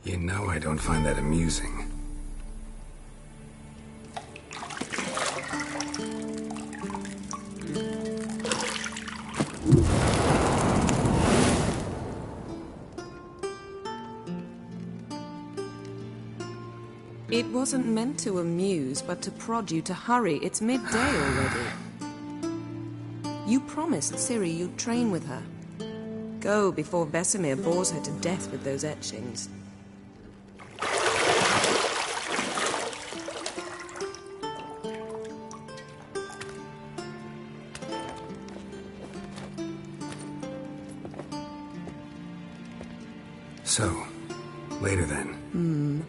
You know I don't find that amusing. It wasn't meant to amuse, but to prod you to hurry. It's midday already. You promised Ciri you'd train with her. Go before Vesemir bores her to death with those etchings. So, later then.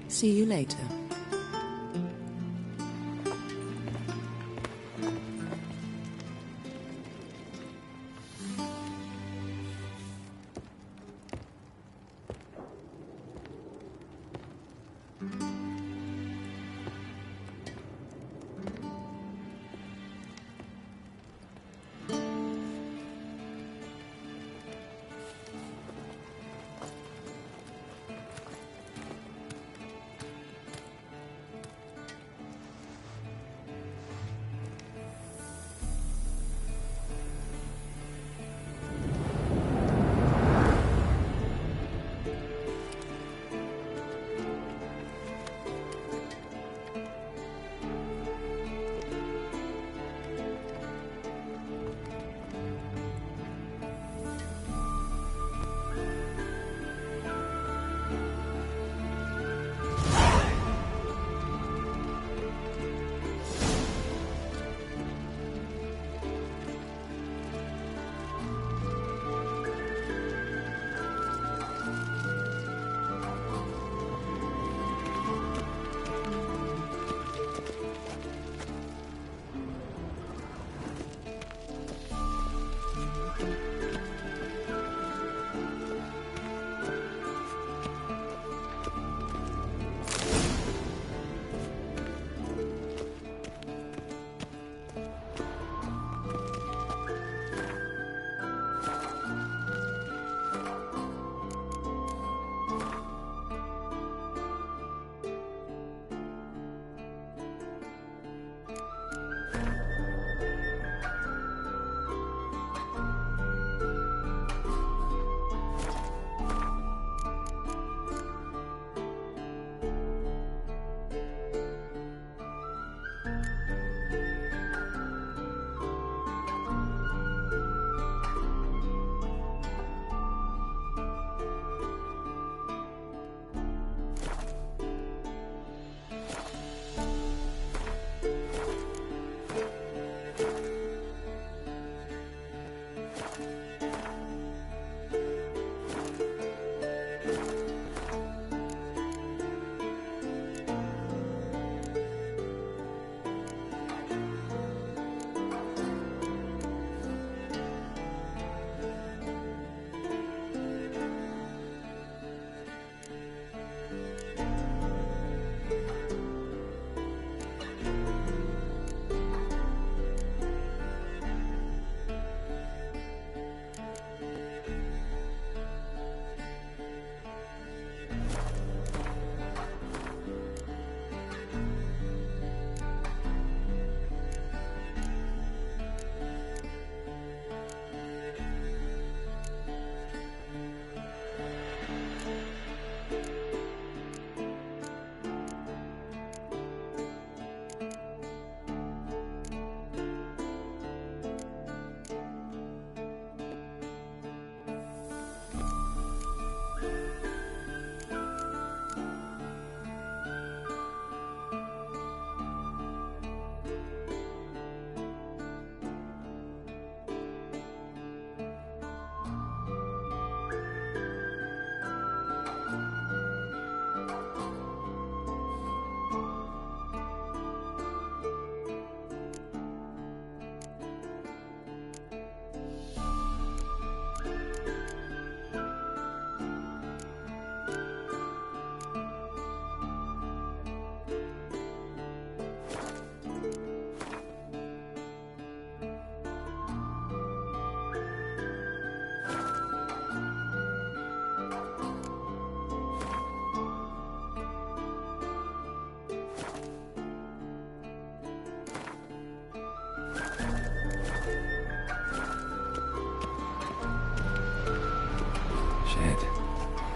See you later.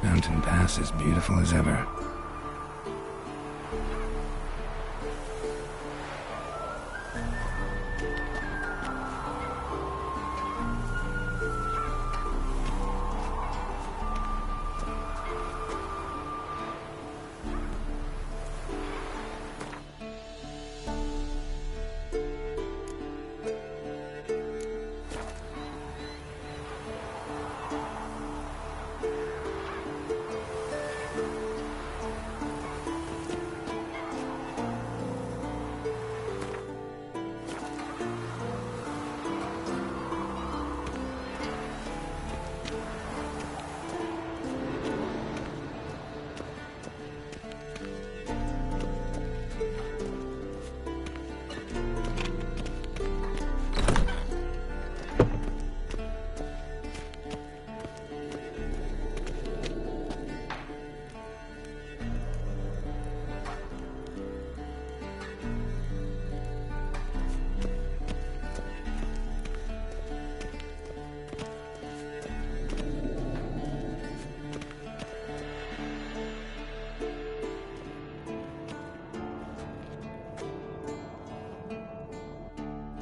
Mountain Pass is beautiful as ever.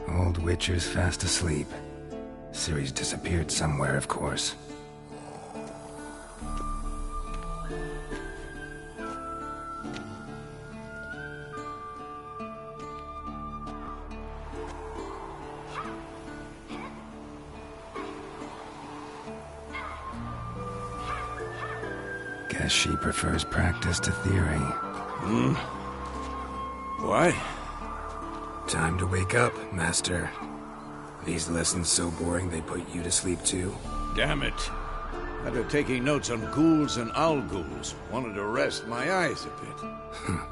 Old Witcher's fast asleep. Ciri's disappeared somewhere, of course. Guess she prefers practice to theory. What? Time to wake up, Master. These lessons so boring they put you to sleep too? Damn it. After taking notes on ghouls and owl ghouls, wanted to rest my eyes a bit.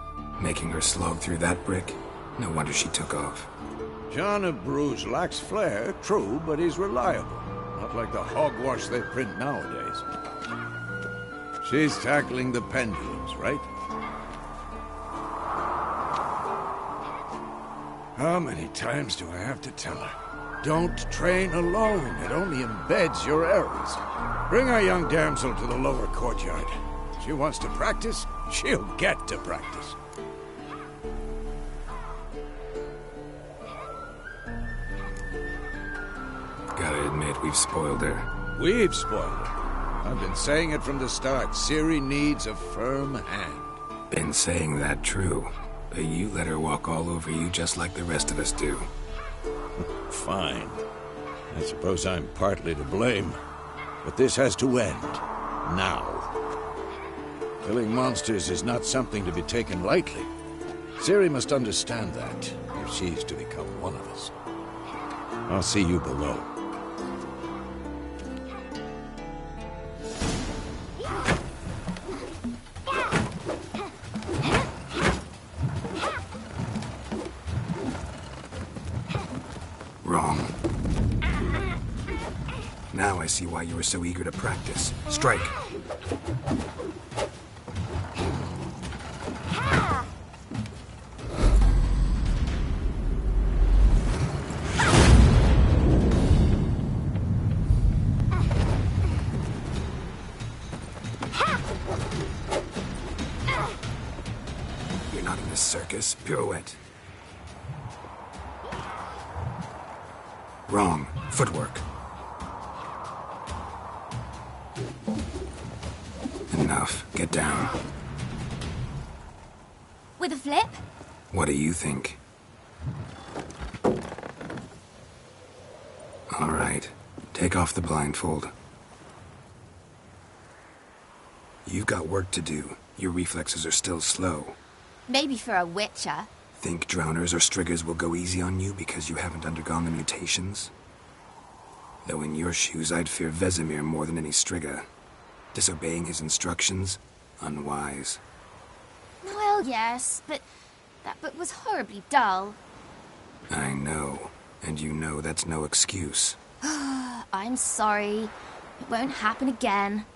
Making her slog through that brick? No wonder she took off. John of Bruges lacks flair, true, but he's reliable. Not like the hogwash they print nowadays. She's tackling the pendulums, right? How many times do I have to tell her? Don't train alone. It only embeds your errors. Bring our young damsel to the lower courtyard. She wants to practice, she'll get to practice. Gotta admit, we've spoiled her. We've spoiled her. I've been saying it from the start. Ciri needs a firm hand. Been saying that true. But you let her walk all over you just like the rest of us do. Fine. I suppose I'm partly to blame. But this has to end. Now. Killing monsters is not something to be taken lightly. Ciri must understand that, if she's to become one of us. I'll see you below. Wrong. Now I see why you were so eager to practice. Strike. You're not in a circus. Pirouette. Wrong. Footwork. Enough. Get down. With a flip? What do you think? All right. Take off the blindfold. You've got work to do. Your reflexes are still slow. Maybe for a witcher. Think drowners or striggers will go easy on you because you haven't undergone the mutations? Though in your shoes, I'd fear Vesemir more than any strigger. Disobeying his instructions? Unwise. Well, yes, but that book was horribly dull. I know. And you know that's no excuse. I'm sorry. It won't happen again.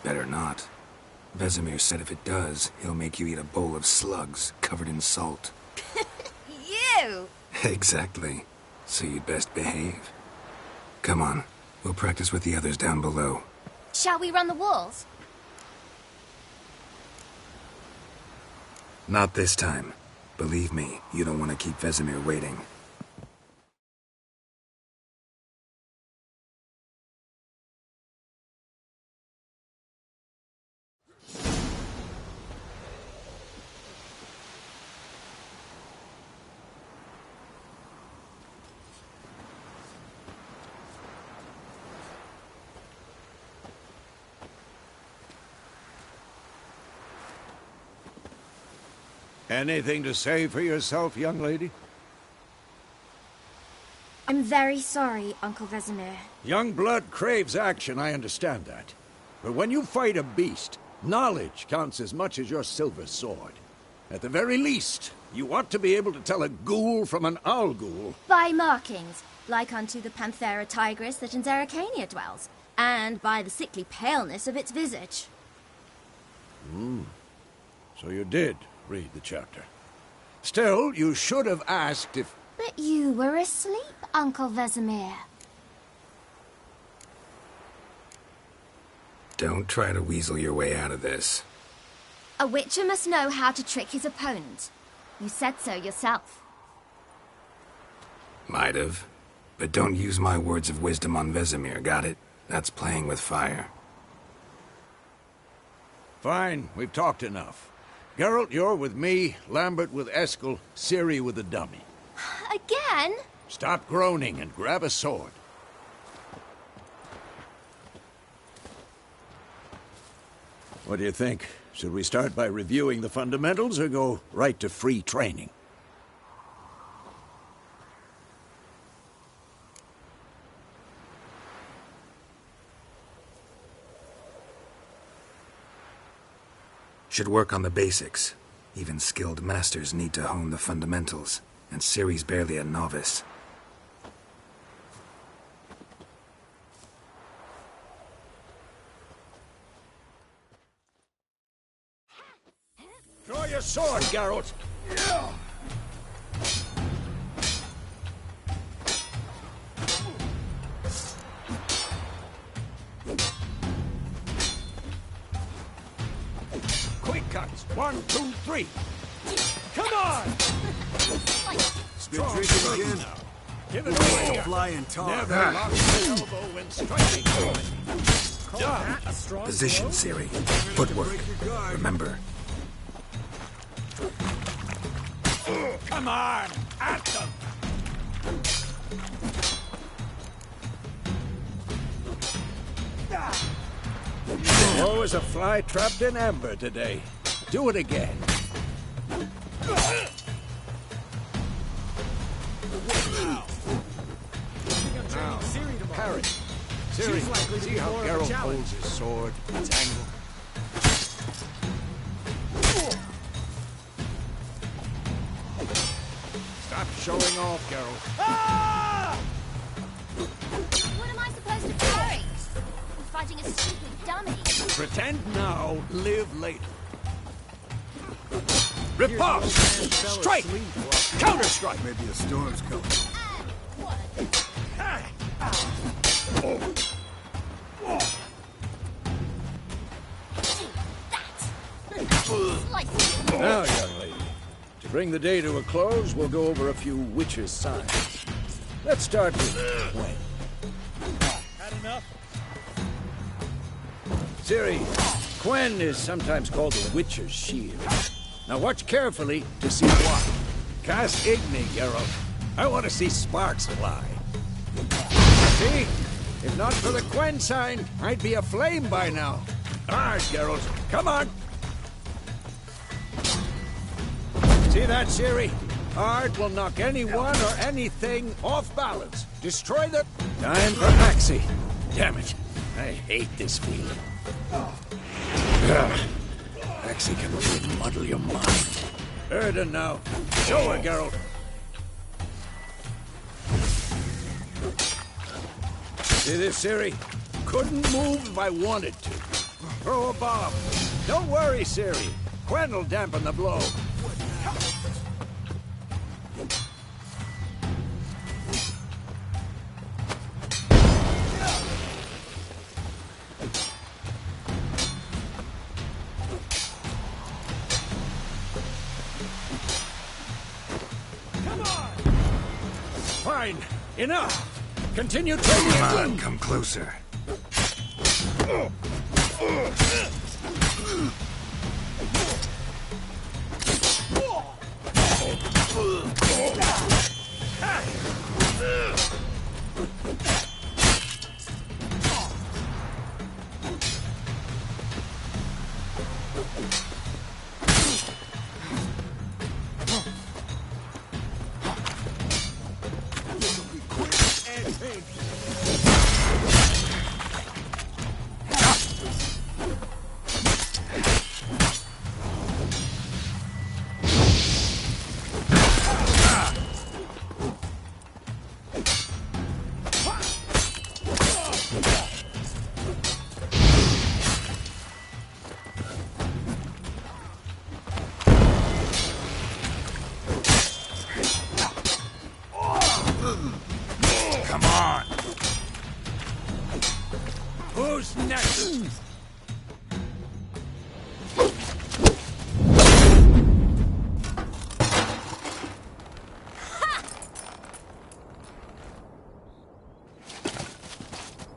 Better not. Vesemir said if it does, he'll make you eat a bowl of slugs covered in salt. You! Exactly. So you'd best behave. Come on. We'll practice with the others down below. Shall we run the walls? Not this time. Believe me, you don't want to keep Vesemir waiting. Anything to say for yourself, young lady? I'm very sorry, Uncle Vesemir. Young blood craves action, I understand that. But when you fight a beast, knowledge counts as much as your silver sword. At the very least, you ought to be able to tell a ghoul from an owl ghoul. By markings, like unto the Panthera tigris that in Zerrikania dwells, and by the sickly paleness of its visage. So you did read the chapter. Still, you should have asked if... But you were asleep, Uncle Vesemir. Don't try to weasel your way out of this. A witcher must know how to trick his opponent. You said so yourself. Might have. But don't use my words of wisdom on Vesemir, got it? That's playing with fire. Fine, we've talked enough. Geralt, you're with me, Lambert with Eskel, Ciri with the dummy. Again? Stop groaning and grab a sword. What do you think? Should we start by reviewing the fundamentals or go right to free training? Should work on the basics. Even skilled masters need to hone the fundamentals, and Ciri's barely a novice. Draw your sword, Geralt! Quick cuts! 1, 2, 3! Come on! Good drinking again. Now. Give it away! Flying tar. Never lock the elbow when striking. Done. Position, Ciri. Footwork. Remember. Come on! At them! Always a fly trapped in amber today. Do it again. Now, parry. Ciri, see how Geralt holds his sword, its angle. Stop showing off, Geralt. What am I supposed to parry? I'm fighting a stupid dummy. Pretend now, live later. Riposte! Strike! Counter-strike! Maybe a storm's coming. Now, young lady, to bring the day to a close, we'll go over a few witches' signs. Let's start with Quen. Had enough? Ciri, Quen is sometimes called the Witcher's Shield. Now watch carefully to see why. Cast Igni, Geralt. I want to see sparks fly. See? If not for the Quen sign, I'd be aflame by now. Alright, Geralt. Come on! See that, Ciri? Art will knock anyone or anything off balance. Destroy the... Time for Axii. Damn it. I hate this feeling. Axii can really muddle your mind. Erden now. Show her, Geralt. See this, Ciri? Couldn't move if I wanted to. Throw a bomb. Don't worry, Ciri. Quen will dampen the blow. Fine. Enough. Continue training. Come on, come closer. Come on. Who's next?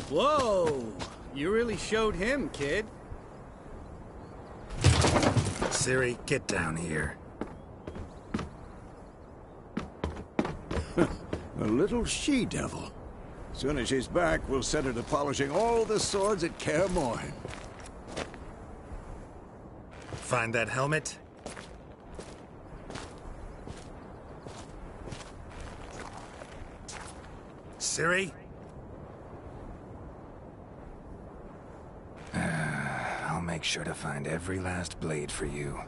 Whoa! You really showed him, kid. Ciri, get down here. A little she-devil. Soon as she's back, we'll set her to polishing all the swords at Kaer Morhen. Find that helmet? Ciri? I'll make sure to find every last blade for you.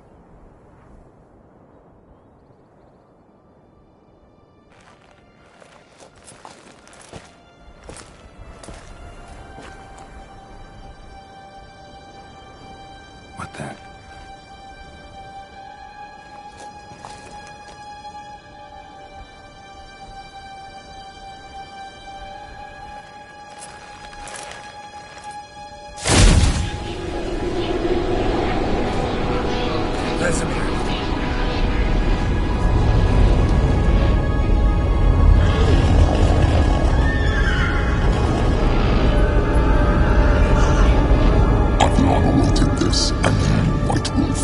What the? Vesemir. I've long awaited this, and you, White Wolf.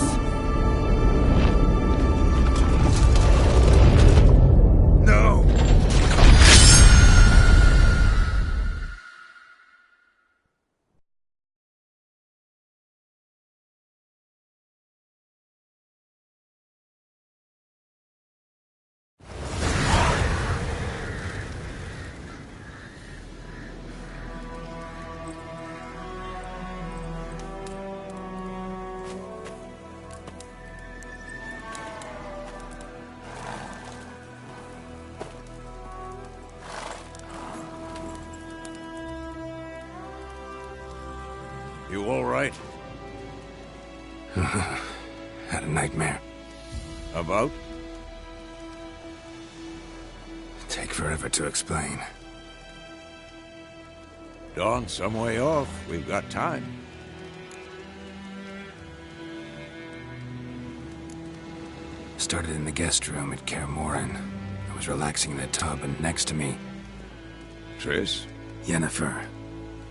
No! You all right? Had a nightmare. About? Take forever to explain. Dawn's some way off. We've got time. Started in the guest room at Kaer Morhen. I was relaxing in a tub, and next to me, Triss? Yennefer.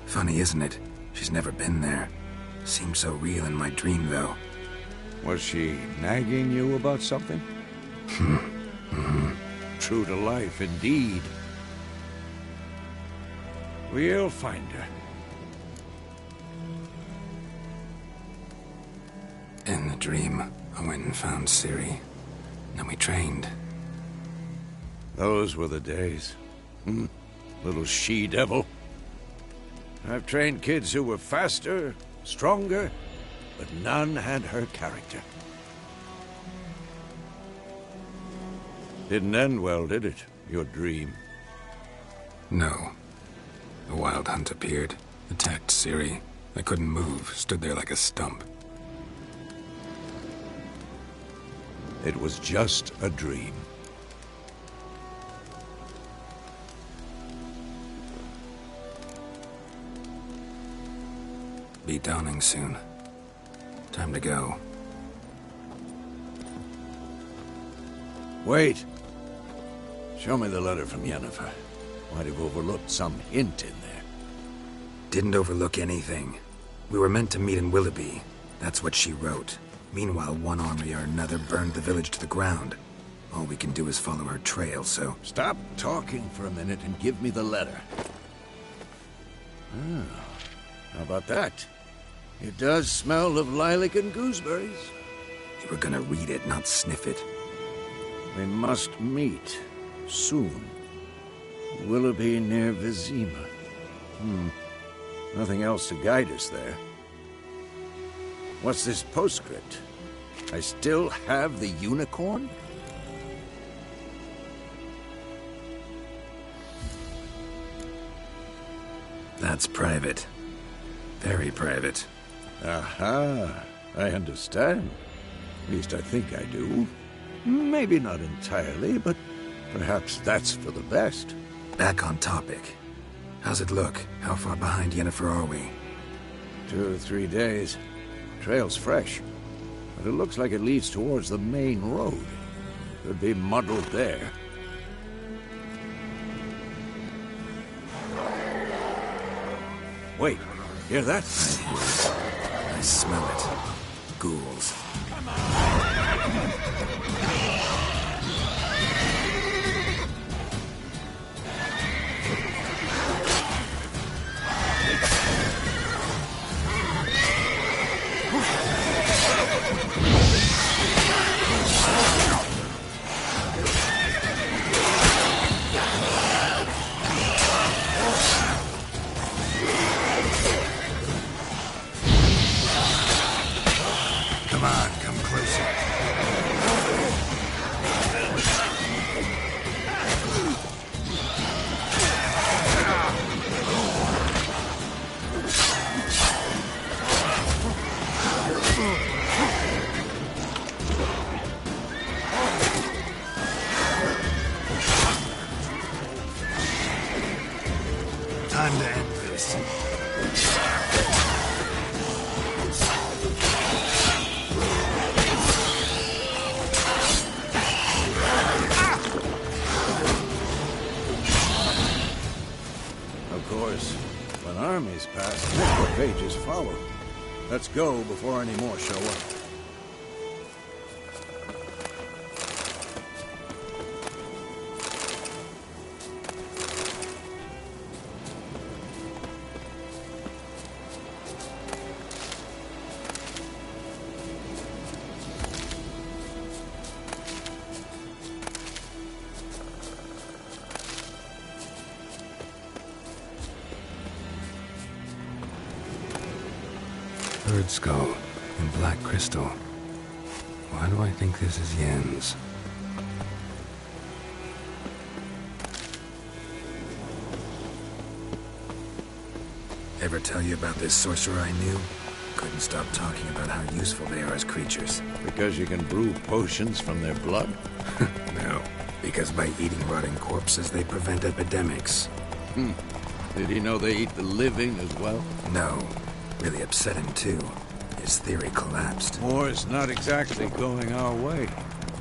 Funny, isn't it? She's never been there. Seemed so real in my dream, though. Was she nagging you about something? True to life, indeed. We'll find her. In the dream, I went and found Ciri. Then we trained. Those were the days. Little she-devil. I've trained kids who were faster, stronger, but none had her character. Didn't end well, did it? Your dream? No. The Wild Hunt appeared, attacked Ciri. I couldn't move, stood there like a stump. It was just a dream. Be dawning soon. Time to go. Wait. Show me the letter from Yennefer. Might have overlooked some hint in there. Didn't overlook anything. We were meant to meet in Willoughby. That's what she wrote. Meanwhile, one army or another burned the village to the ground. All we can do is follow her trail, so... Stop talking for a minute and give me the letter. Ah, how about that? It does smell of lilac and gooseberries. You were gonna read it, not sniff it. We must meet. Soon. Willoughby near Vizima. Nothing else to guide us there. What's this postscript? I still have the unicorn? That's private. Very private. Aha, I understand. At least I think I do. Maybe not entirely, but perhaps that's for the best. Back on topic. How's it look? How far behind Yennefer are we? 2 or 3 days. Trail's fresh, but it looks like it leads towards the main road. Could be muddled there. Wait, hear that? I smell it. Ghouls. Come on, come closer. Time to end this. Of course, when armies pass, macrophages follow. Let's go before any more show up. Bird skull and black crystal. Why do I think this is Yen's? Ever tell you about this sorcerer I knew? Couldn't stop talking about how useful they are as creatures. Because you can brew potions from their blood? No, because by eating rotting corpses, they prevent epidemics. Did he know they eat the living as well? No, really upset him too. His theory collapsed. War's not exactly going our way.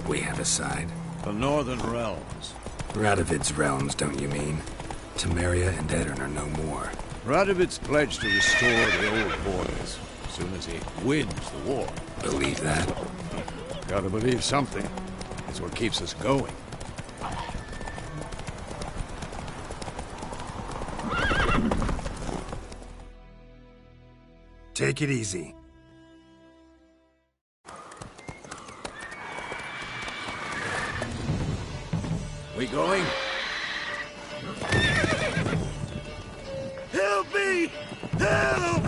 We have a side. The Northern Realms. Radovid's realms, don't you mean? Temeria and Edirn are no more. Radovid's pledged to restore the old borders as soon as he wins the war. Believe that? Gotta believe something. It's what keeps us going. Take it easy. We going? Help me! Help!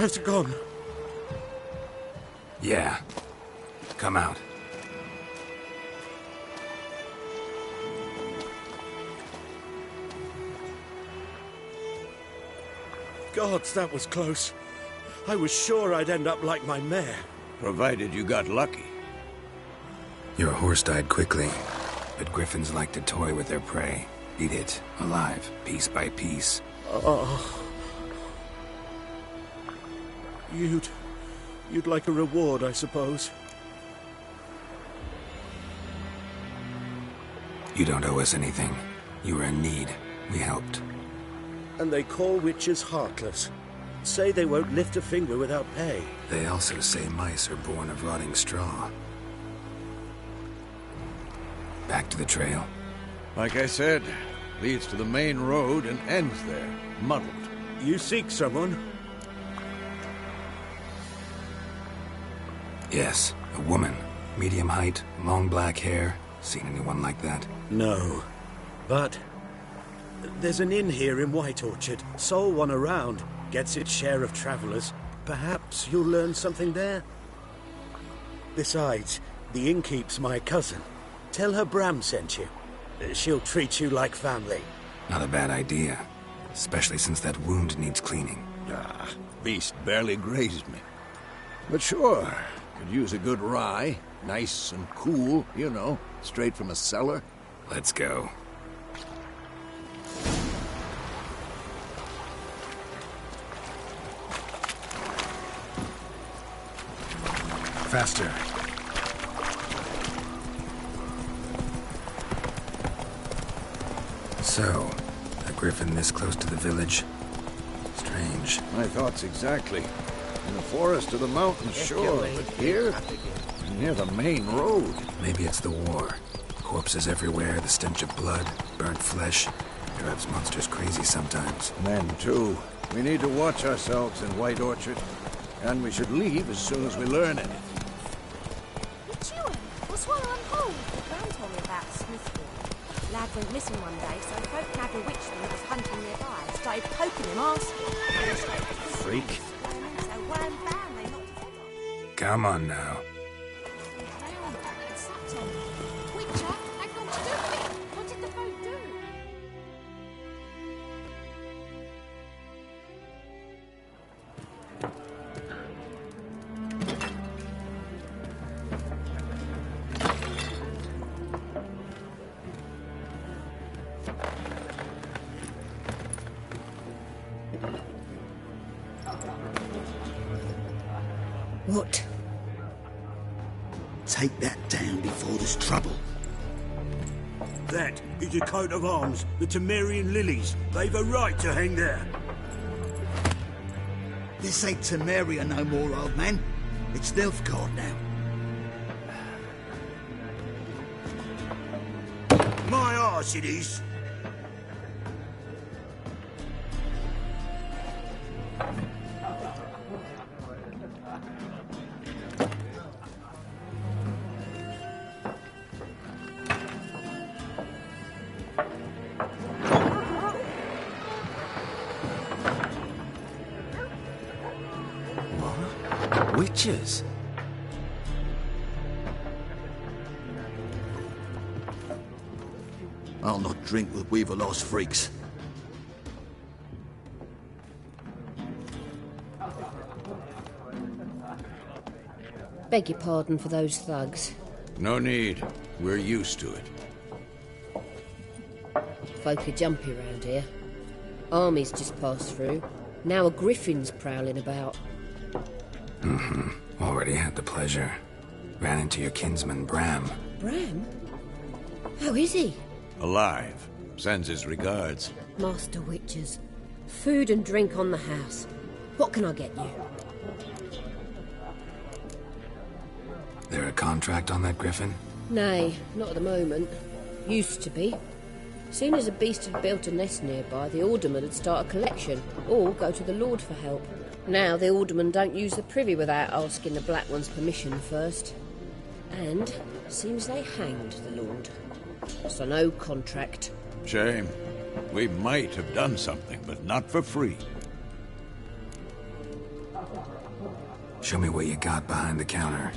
Has it gone? Yeah. Come out. Gods, that was close. I was sure I'd end up like my mare. Provided you got lucky. Your horse died quickly, but griffins like to toy with their prey. Eat it, alive, piece by piece. Oh. You'd like a reward, I suppose. You don't owe us anything. You were in need. We helped. And they call witches heartless. Say they won't lift a finger without pay. They also say mice are born of rotting straw. Back to the trail. Like I said, leads to the main road and ends there, muddled. You seek someone? Yes, a woman. Medium height, long black hair. Seen anyone like that? No. But there's an inn here in White Orchard. Sole one around. Gets its share of travelers. Perhaps you'll learn something there? Besides, the innkeep's my cousin. Tell her Bram sent you. She'll treat you like family. Not a bad idea. Especially since that wound needs cleaning. Beast barely grazed me. But sure, could use a good rye. Nice and cool, you know, straight from a cellar. Let's go. Faster. So, a griffin this close to the village? Strange. My thoughts exactly. In the forest or the mountains, sure, but here? Near the main road. Maybe it's the war. Corpses everywhere, the stench of blood, burnt flesh. Drives monsters crazy sometimes. Men, too. We need to watch ourselves in White Orchard. And we should leave as soon as we learn anything. It's you. What's wrong on hold? Gran told me about Smithfield. Lad went missing one day, so folk nagged a witchman that was hunting nearby. Started poking him, asking. Freak. So wham bam, they knocked his head off. Come on now. Witcher, hang on to do it. What did the folk do? What? Take that down before there's trouble. That is a coat of arms, the Temerian lilies. They've a right to hang there. This ain't Temeria no more, old man. It's Nilfgaard now. My arse it is. Witches? I'll not drink with Weaverlost freaks. Beg your pardon for those thugs. No need. We're used to it. Folk are jumpy around here. Armies just passed through. Now a griffin's prowling about. Already had the pleasure. Ran into your kinsman, Bram. Bram? How is he? Alive. Sends his regards. Master Witchers. Food and drink on the house. What can I get you? There a contract on that griffin? Nay, not at the moment. Used to be. Soon as a beast had built a nest nearby, the alderman would start a collection, or go to the Lord for help. Now the aldermen don't use the privy without asking the Black One's permission first. And seems they hanged the Lord. So no contract. Shame. We might have done something, but not for free. Show me what you got behind the counter.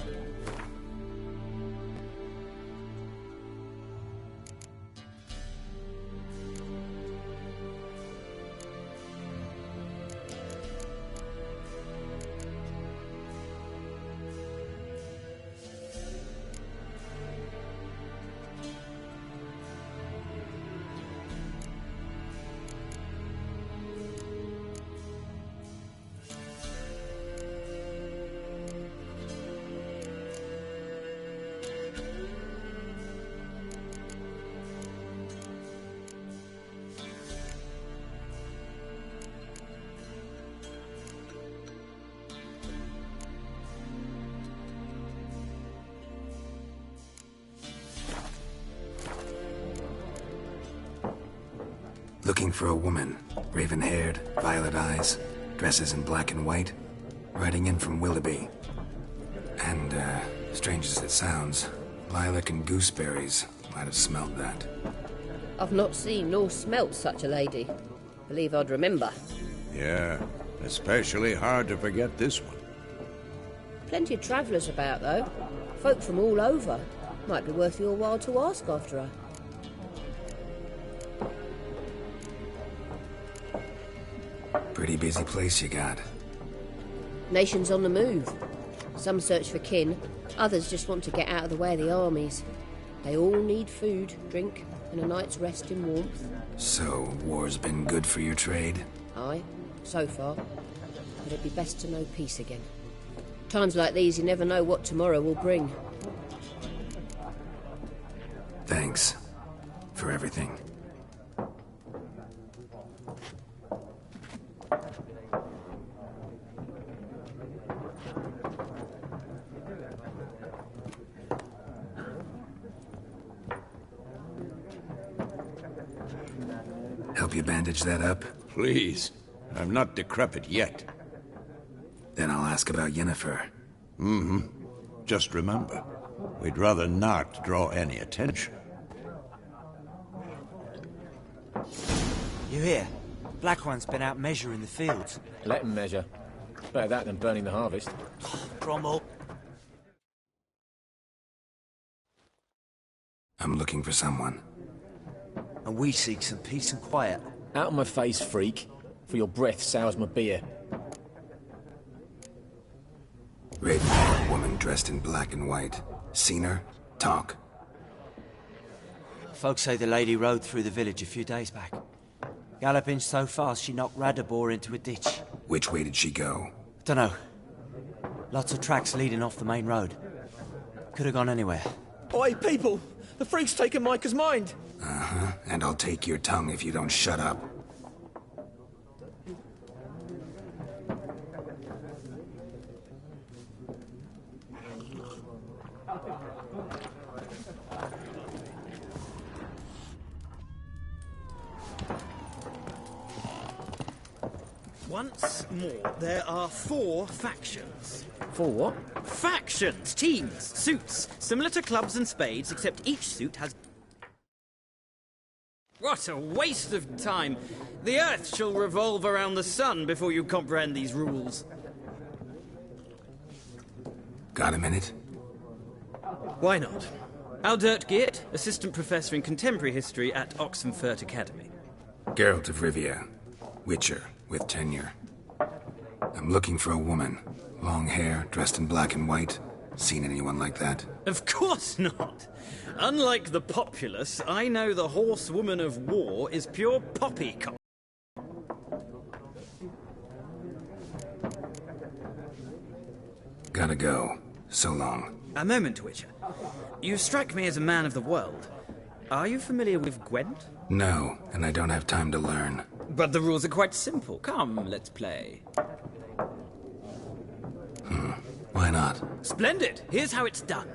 Looking for a woman. Raven-haired, violet eyes, dresses in black and white. Riding in from Willoughby. And, strange as it sounds, lilac and gooseberries might have smelt that. I've not seen nor smelt such a lady. Believe I'd remember. Yeah, especially hard to forget this one. Plenty of travellers about, though. Folk from all over. Might be worth your while to ask after her. Pretty busy place you got. Nations on the move. Some search for kin, others just want to get out of the way of the armies. They all need food, drink, and a night's rest in warmth. So, war's been good for your trade? Aye, so far. But it'd be best to know peace again. Times like these, you never know what tomorrow will bring. Thanks. For everything. Help you bandage that up? Please. I'm not decrepit yet. Then I'll ask about Yennefer. Mm-hmm. Just remember, we'd rather not draw any attention. You hear? Black One's been out measuring the fields. Let him measure. Better that than burning the harvest. Cromwell. I'm looking for someone. And we seek some peace and quiet. Out of my face, freak. For your breath sours my beer. Raven-haired woman dressed in black and white. Seen her? Talk. Folks say the lady rode through the village a few days back. Galloping so fast she knocked Radabor into a ditch. Which way did she go? Dunno. Lots of tracks leading off the main road. Could have gone anywhere. Oi, people! The freak's taken Micah's mind! Uh-huh. And I'll take your tongue if you don't shut up. Once more, there are 4 factions. 4 what? Factions! Teams! Suits! Similar to clubs and spades, except each suit has... What a waste of time! The Earth shall revolve around the sun before you comprehend these rules. Got a minute? Why not? Aldert Geert, Assistant Professor in Contemporary History at Oxenfurt Academy. Geralt of Rivia. Witcher, with tenure. I'm looking for a woman. Long hair, dressed in black and white. Seen anyone like that? Of course not! Unlike the populace, I know the horsewoman of war is pure poppycock. Gotta go. So long. A moment, Witcher. You strike me as a man of the world. Are you familiar with Gwent? No, and I don't have time to learn. But the rules are quite simple. Come, let's play. Why not? Splendid! Here's how it's done.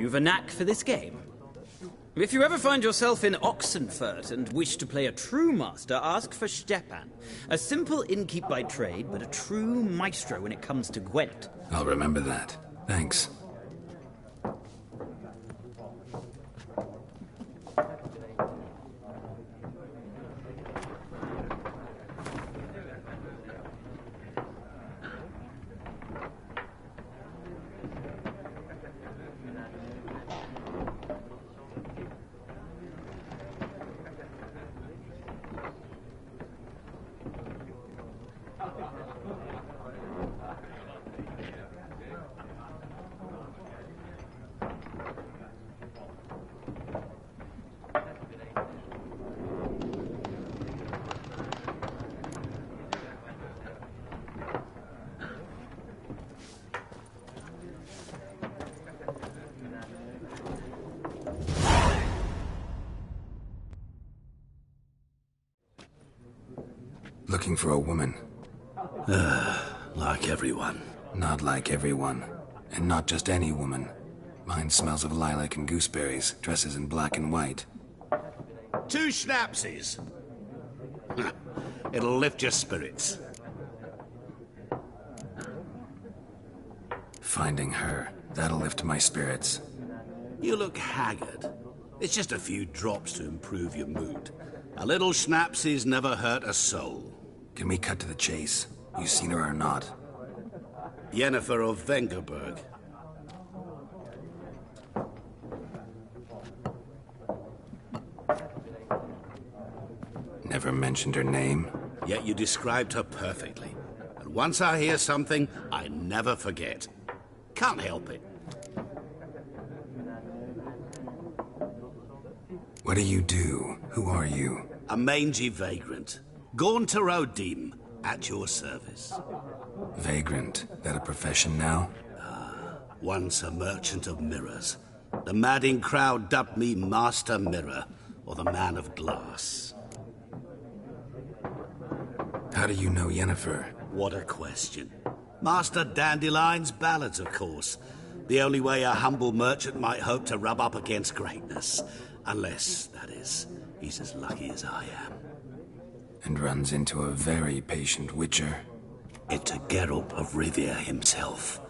of a knack for this game. If you ever find yourself in Oxenfurt and wish to play a true master, ask for Stepan. A simple innkeep by trade, but a true maestro when it comes to Gwent. I'll remember that. Thanks. Looking for a woman. Like everyone. Not like everyone. And not just any woman. Mine smells of lilac and gooseberries, dresses in black and white. 2 schnapsies. It'll lift your spirits. Finding her, that'll lift my spirits. You look haggard. It's just a few drops to improve your mood. A little schnapsies never hurt a soul. Can we cut to the chase? You seen her or not? Yennefer of Vengerberg. Never mentioned her name. Yet you described her perfectly. And once I hear something, I never forget. Can't help it. What do you do? Who are you? A mangy vagrant. Gaunter O'Dim, at your service. Vagrant? That a profession now? Once a merchant of mirrors. The madding crowd dubbed me Master Mirror, or the Man of Glass. How do you know Yennefer? What a question. Master Dandelion's ballads, of course. The only way a humble merchant might hope to rub up against greatness. Unless, that is, he's as lucky as I am. And runs into a very patient witcher. It's a Geralt of Rivia himself.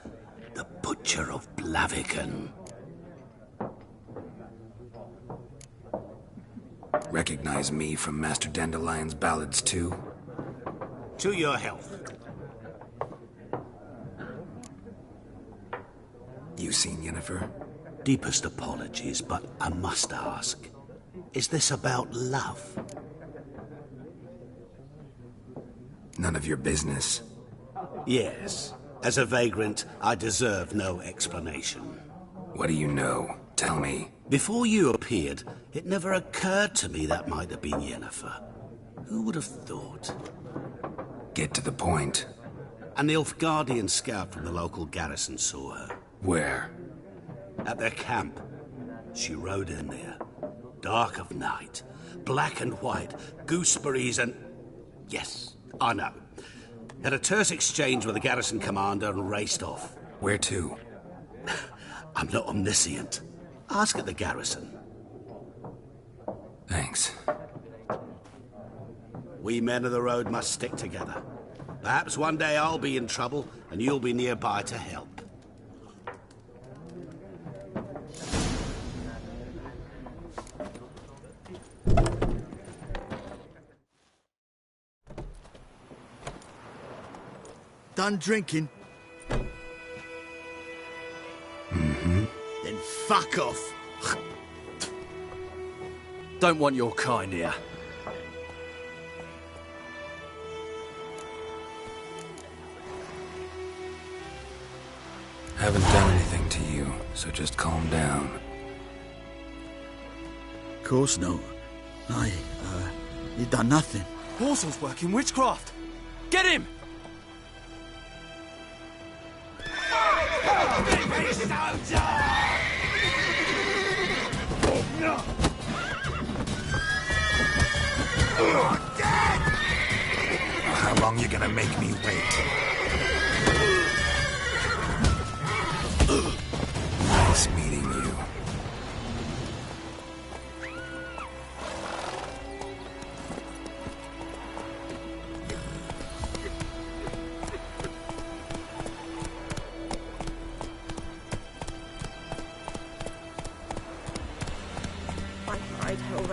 The Butcher of Blaviken. Recognize me from Master Dandelion's ballads, too? To your health. You seen Yennefer? Deepest apologies, but I must ask. Is this about love? None of your business. Yes. As a vagrant, I deserve no explanation. What do you know? Tell me. Before you appeared, it never occurred to me that might have been Yennefer. Who would have thought? Get to the point. An Nilfgaardian scout from the local garrison saw her. Where? At their camp. She rode in there. Dark of night. Black and white. Gooseberries and... Yes, I know. Had a terse exchange with the garrison commander and raced off. Where to? I'm not omniscient. Ask at the garrison. Thanks. We men of the road must stick together. Perhaps one day I'll be in trouble and you'll be nearby to help. Done drinking? Mm-hmm. Then fuck off. Don't want your kind here. Haven't done anything to you, so just calm down. Of course no. You done nothing. Horsel's working witchcraft. Get him! How long you gonna make me wait? Nice meeting you.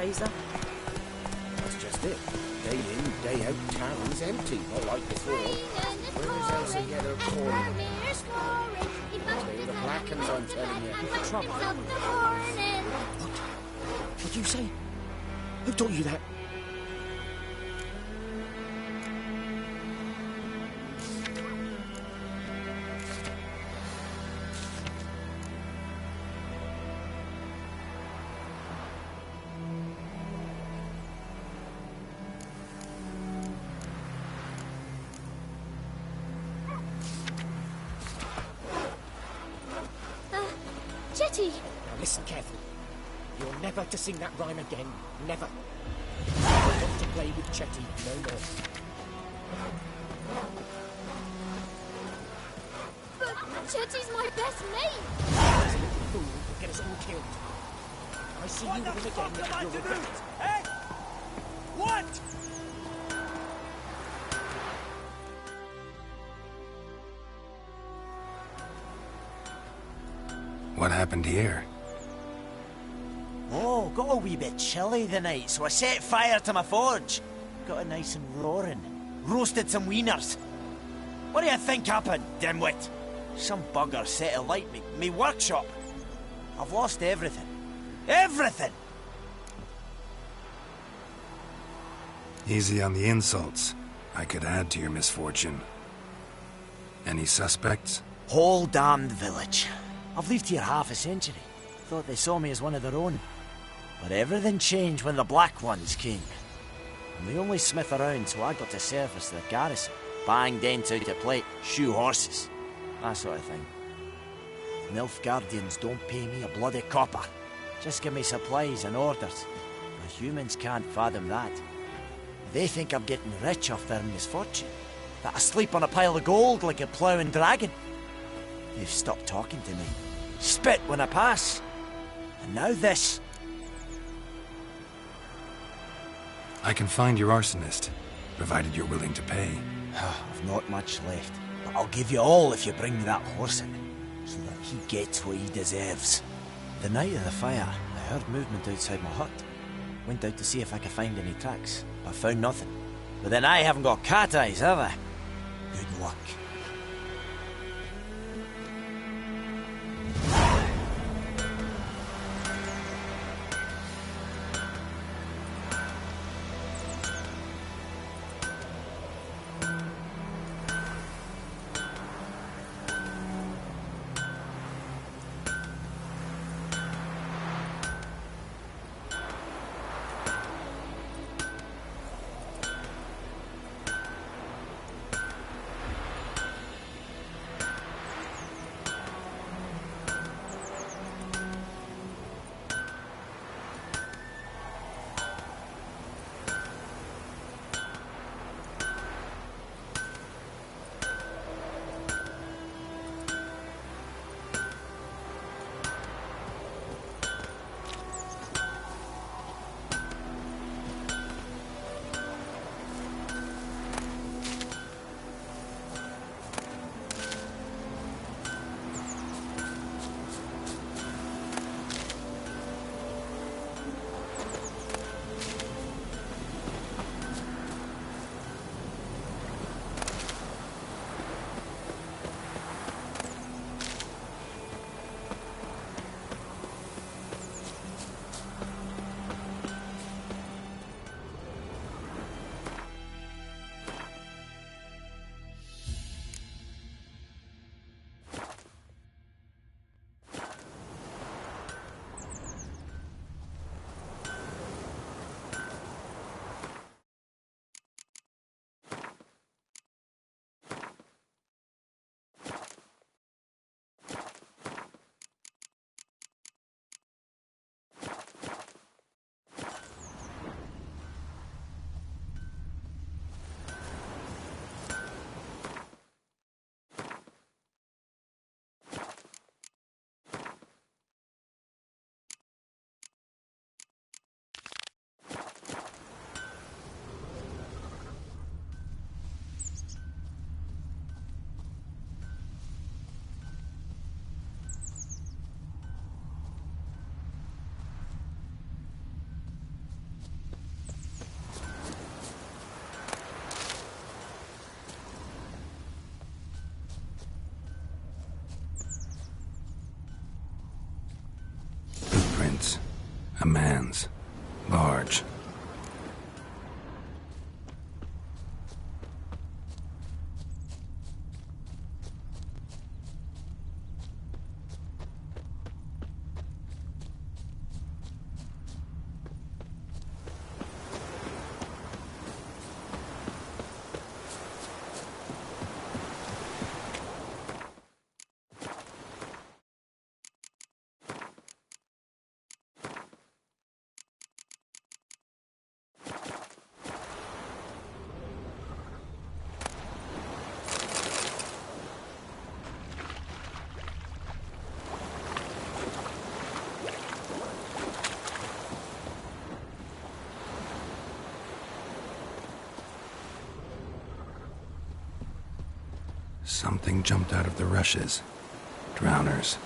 Fraser. That's just it. Day in, day out, town's empty, not like before. Where's else to get her corn? The black ones, I'm telling you. Trouble. What'd you say? Who taught you that? Jetty! Now listen carefully. You're never to sing that rhyme again. Never. You're not to play with Chetty no more. But Jetty's my best mate! He's a little fool who'll get us all killed. I see you with him again, you'll regret it. Hey! What? What happened here? Oh, got a wee bit chilly the night, so I set fire to my forge. Got it nice and roaring. Roasted some wieners. What do you think happened, dimwit? Some bugger set alight me workshop. I've lost everything. Everything! Easy on the insults. I could add to your misfortune. Any suspects? Whole damned village. I've lived here half a century. Thought they saw me as one of their own. But everything changed when the Black Ones came. I'm the only smith around, so I got to service the garrison. Bang dents out at plate, shoe horses. That sort of thing. Nilfgaardians don't pay me a bloody copper. Just give me supplies and orders. The humans can't fathom that. They think I'm getting rich off their misfortune. That I sleep on a pile of gold like a ploughing dragon. They've stopped talking to me. Spit when I pass. And now this. I can find your arsonist, provided you're willing to pay. I've not much left, but I'll give you all if you bring me that horse in, so that he gets what he deserves. The night of the fire, I heard movement outside my hut. Went out to see if I could find any tracks, but found nothing. But then I haven't got cat eyes, have I? Good luck. A man's. Large. Something jumped out of the rushes. Drowners.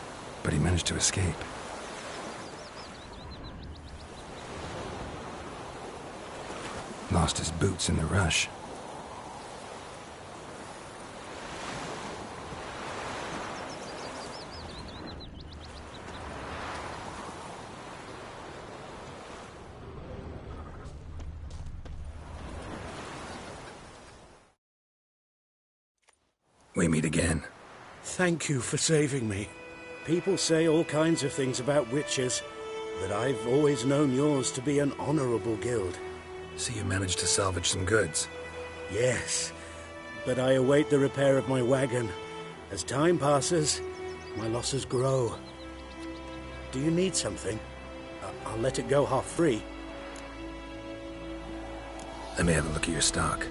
But he managed to escape. Lost his boots in the rush. We meet again. Thank you for saving me. People say all kinds of things about witches, but I've always known yours to be an honorable guild. So you managed to salvage some goods? Yes, but I await the repair of my wagon. As time passes, my losses grow. Do you need something? I'll let it go half free. Let me have a look at your stock.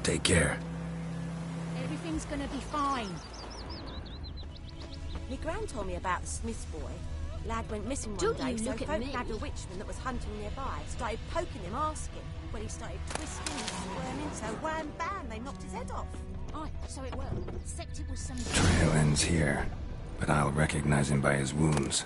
Take care. Everything's gonna be fine. My gran told me about the Smith's boy. Lad went missing one Don't day, you so look at folk me. nabbed a witchman that was hunting nearby. Started poking him, asking. When he started twisting and squirming, so wham bam, they knocked his head off. Aye, so it were. Except it was some... Trail ends here, but I'll recognize him by his wounds.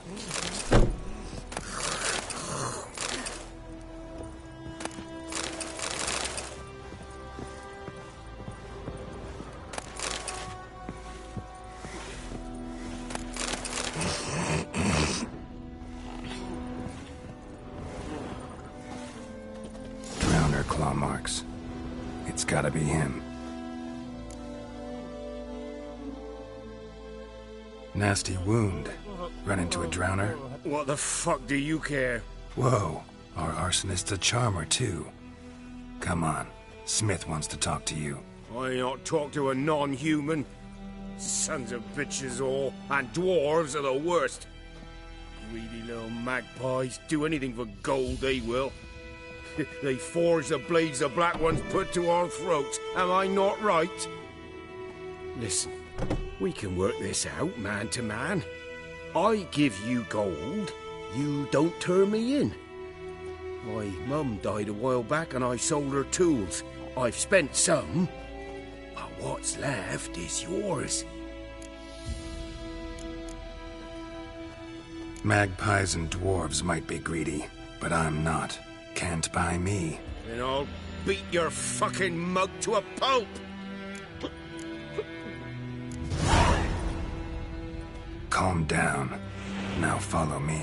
Claw marks. It's gotta be him. Nasty wound. Run into a drowner? What the fuck do you care? Whoa, our arsonist's a charmer too. Come on, Smith wants to talk to you. I ain't not talk to a non-human. Sons of bitches all, and dwarves are the worst. Greedy little magpies, do anything for gold they will. They forge the blades the black ones put to our throats. Am I not right? Listen, we can work this out man to man. I give you gold, you don't turn me in. My mum died a while back and I sold her tools. I've spent some, but what's left is yours. Magpies and dwarves might be greedy, but I'm not. Can't buy me. Then I'll beat your fucking mug to a pulp! Calm down. Now follow me.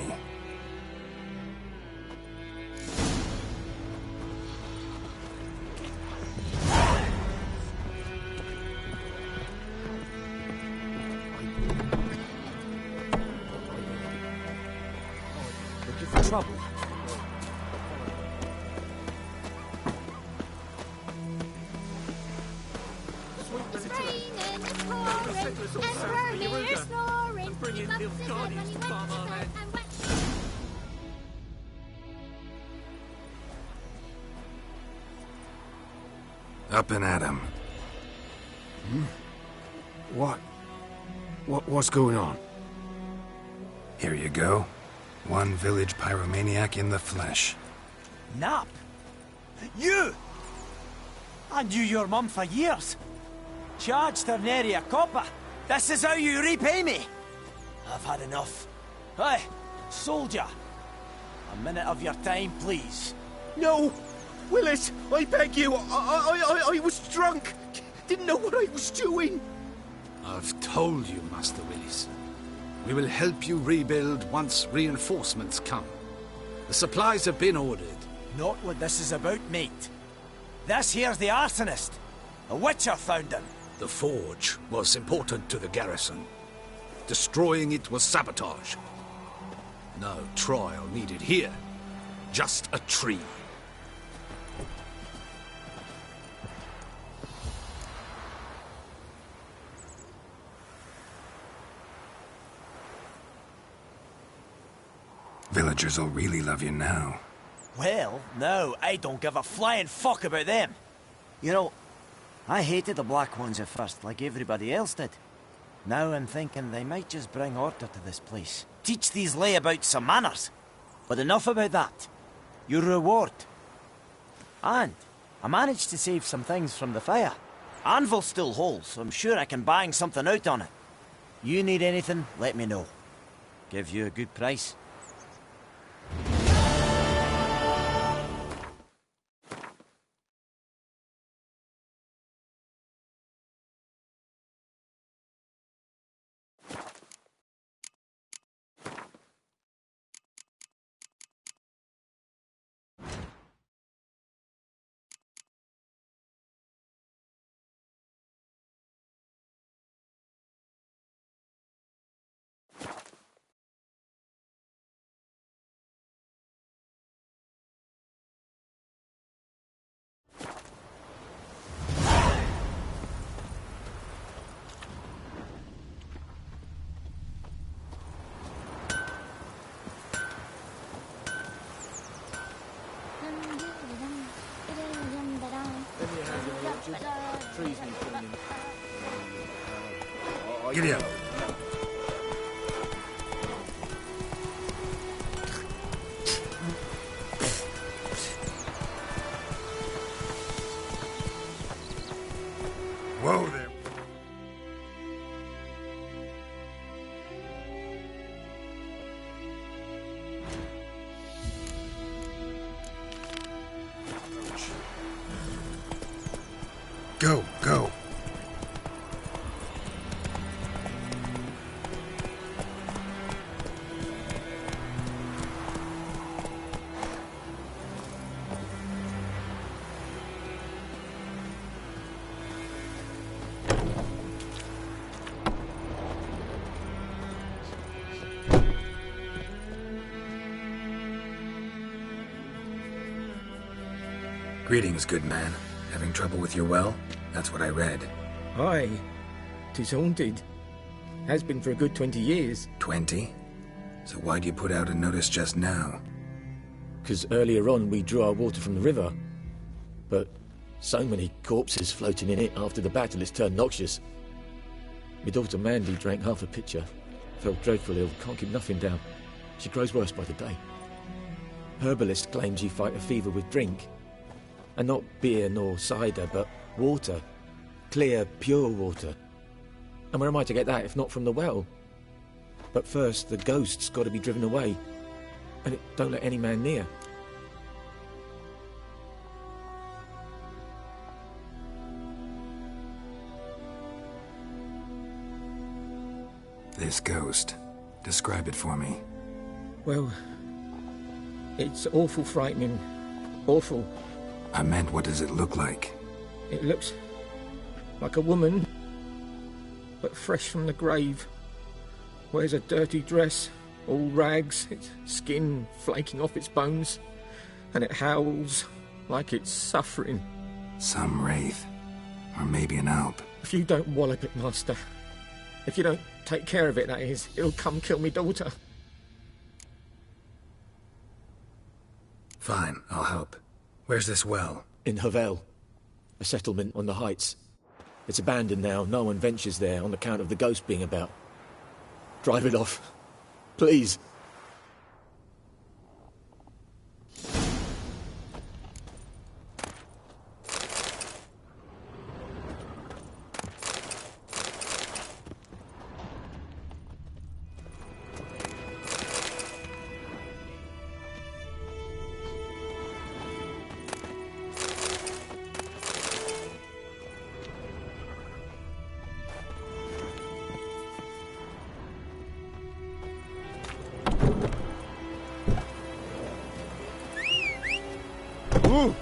Looking for trouble? Up and at 'em. What's going on? Here you go. One village pyromaniac in the flesh. Nap? You? I knew your mum for years. Charged her nary a copper. This is how you repay me. I've had enough. Hey, soldier. A minute of your time, please. No! Willis, I beg you. I was drunk. Didn't know what I was doing. I've told you, Master Willis. We will help you rebuild once reinforcements come. The supplies have been ordered. Not what this is about, mate. This here's the arsonist. A witcher found him. The forge was important to the garrison. Destroying it was sabotage. No trial needed here. Just a tree. Villagers will really love you now. Well, no, I don't give a flying fuck about them. You know, I hated the Black Ones at first, like everybody else did. Now I'm thinking they might just bring order to this place. Teach these layabouts some manners. But enough about that. Your reward. And I managed to save some things from the fire. Anvil's still whole, so I'm sure I can bang something out on it. You need anything, let me know. Give you a good price. Giddy up. Whoa there. Go, go. Greetings, good man. Having trouble with your well? That's what I read. Aye. 'Tis haunted. Has been for a good 20 years. 20? So why'd you put out a notice just now? 'Cause earlier on we drew our water from the river. But so many corpses floating in it after the battle it's turned noxious. My daughter Mandy drank half a pitcher. Felt dreadful ill, can't keep nothing down. She grows worse by the day. Herbalist claims you fight a fever with drink. And not beer nor cider, but water. Clear, pure water. And where am I to get that if not from the well? But first, the ghost's got to be driven away. And it don't let any man near. This ghost. Describe it for me. Well, it's awful frightening. Awful. I meant, what does it look like? It looks like a woman, but fresh from the grave. Wears a dirty dress, all rags, its skin flaking off its bones, and it howls like it's suffering. Some wraith. Or maybe an alp. If you don't wallop it, Master, if you don't take care of it, that is, it'll come kill me daughter. Fine, I'll help. Where's this well? In Havel. A settlement on the heights. It's abandoned now. No one ventures there on account of the ghost being about. Drive it off. Please. Ooh.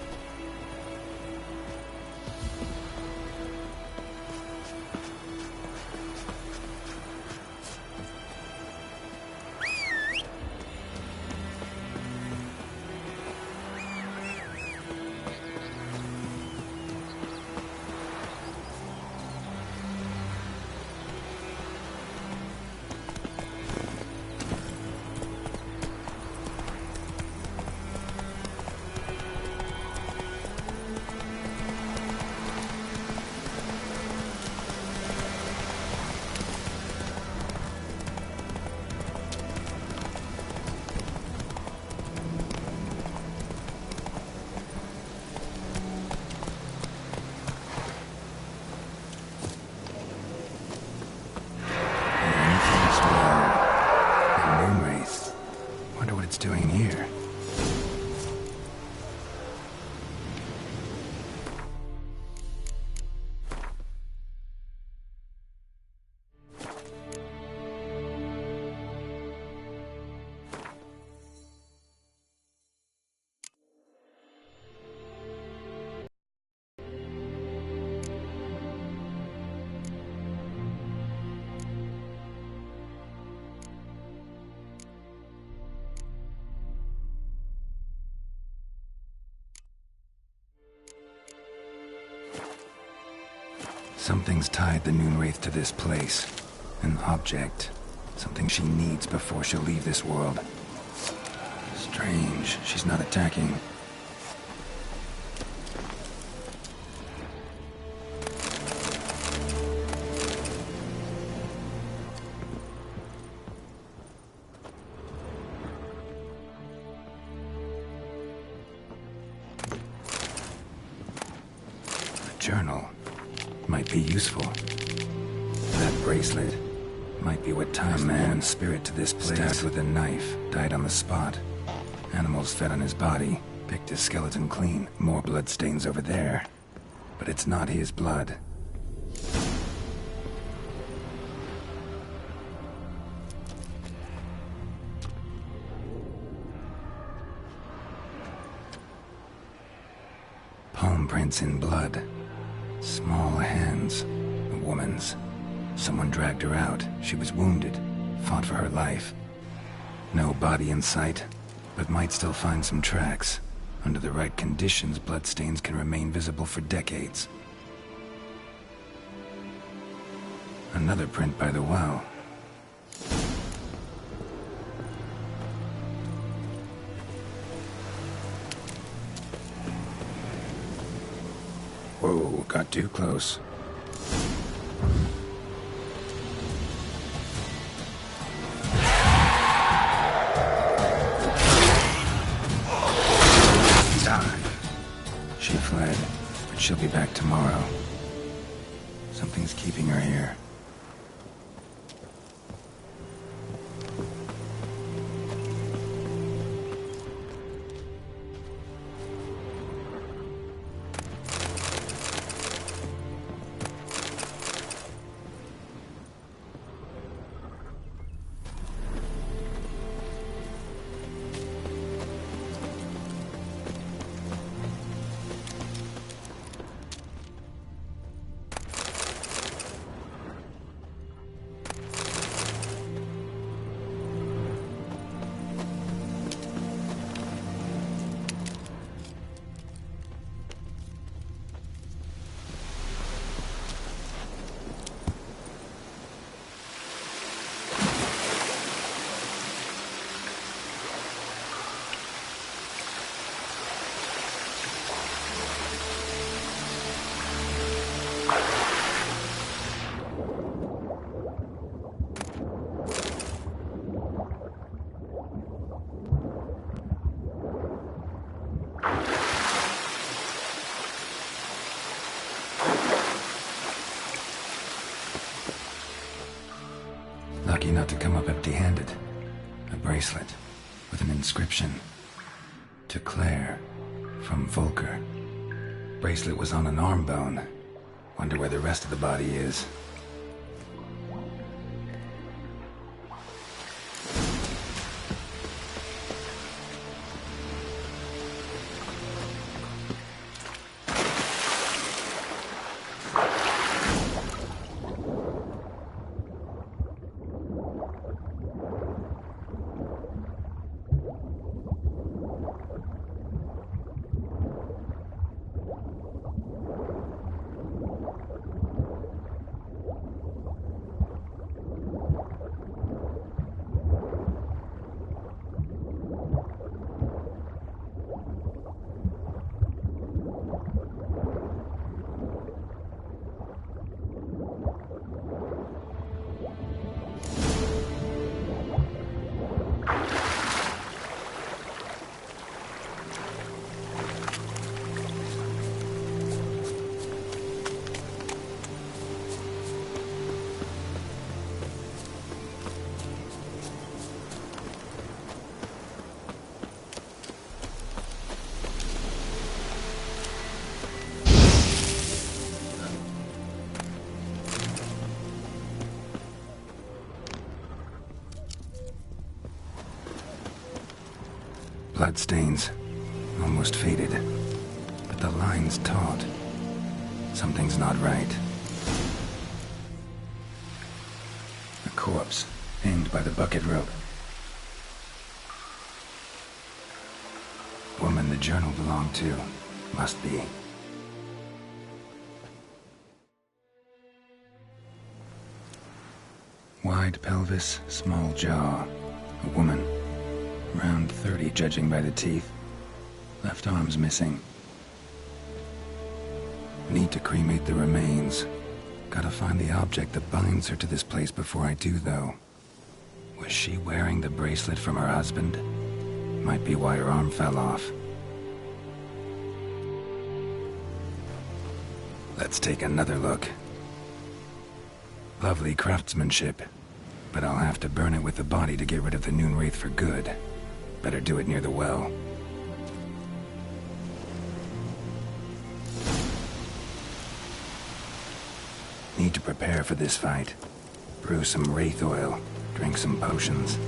Doing here? Something's tied the Noonwraith to this place. An object. Something she needs before she'll leave this world. Strange, she's not attacking. A journal. Might be useful. That bracelet might be what ties a man's spirit to this place. Stabbed with a knife, died on the spot. Animals fed on his body, picked his skeleton clean. More bloodstains over there. But it's not his blood. Palm prints in blood. Small hands. A woman's. Someone dragged her out. She was wounded. Fought for her life. No body in sight, but might still find some tracks. Under the right conditions, bloodstains can remain visible for decades. Another print by the well. Whoa, got too close. She fled, but she'll be back tomorrow. Something's keeping her here. Lucky not to come up empty-handed. A bracelet with an inscription. To Claire, from Volker. Bracelet was on an arm bone. Wonder where the rest of the body is. Bloodstains, almost faded, but the line's taut. Something's not right. A corpse, hanged by the bucket rope. Woman the journal belonged to, must be. Wide pelvis, small jaw. A woman. Around 30, judging by the teeth. Left arm's missing. Need to cremate the remains. Gotta find the object that binds her to this place before I do, though. Was she wearing the bracelet from her husband? Might be why her arm fell off. Let's take another look. Lovely craftsmanship, but I'll have to burn it with the body to get rid of the Noon Wraith for good. Better do it near the well. Need to prepare for this fight. Brew some wraith oil, drink some potions.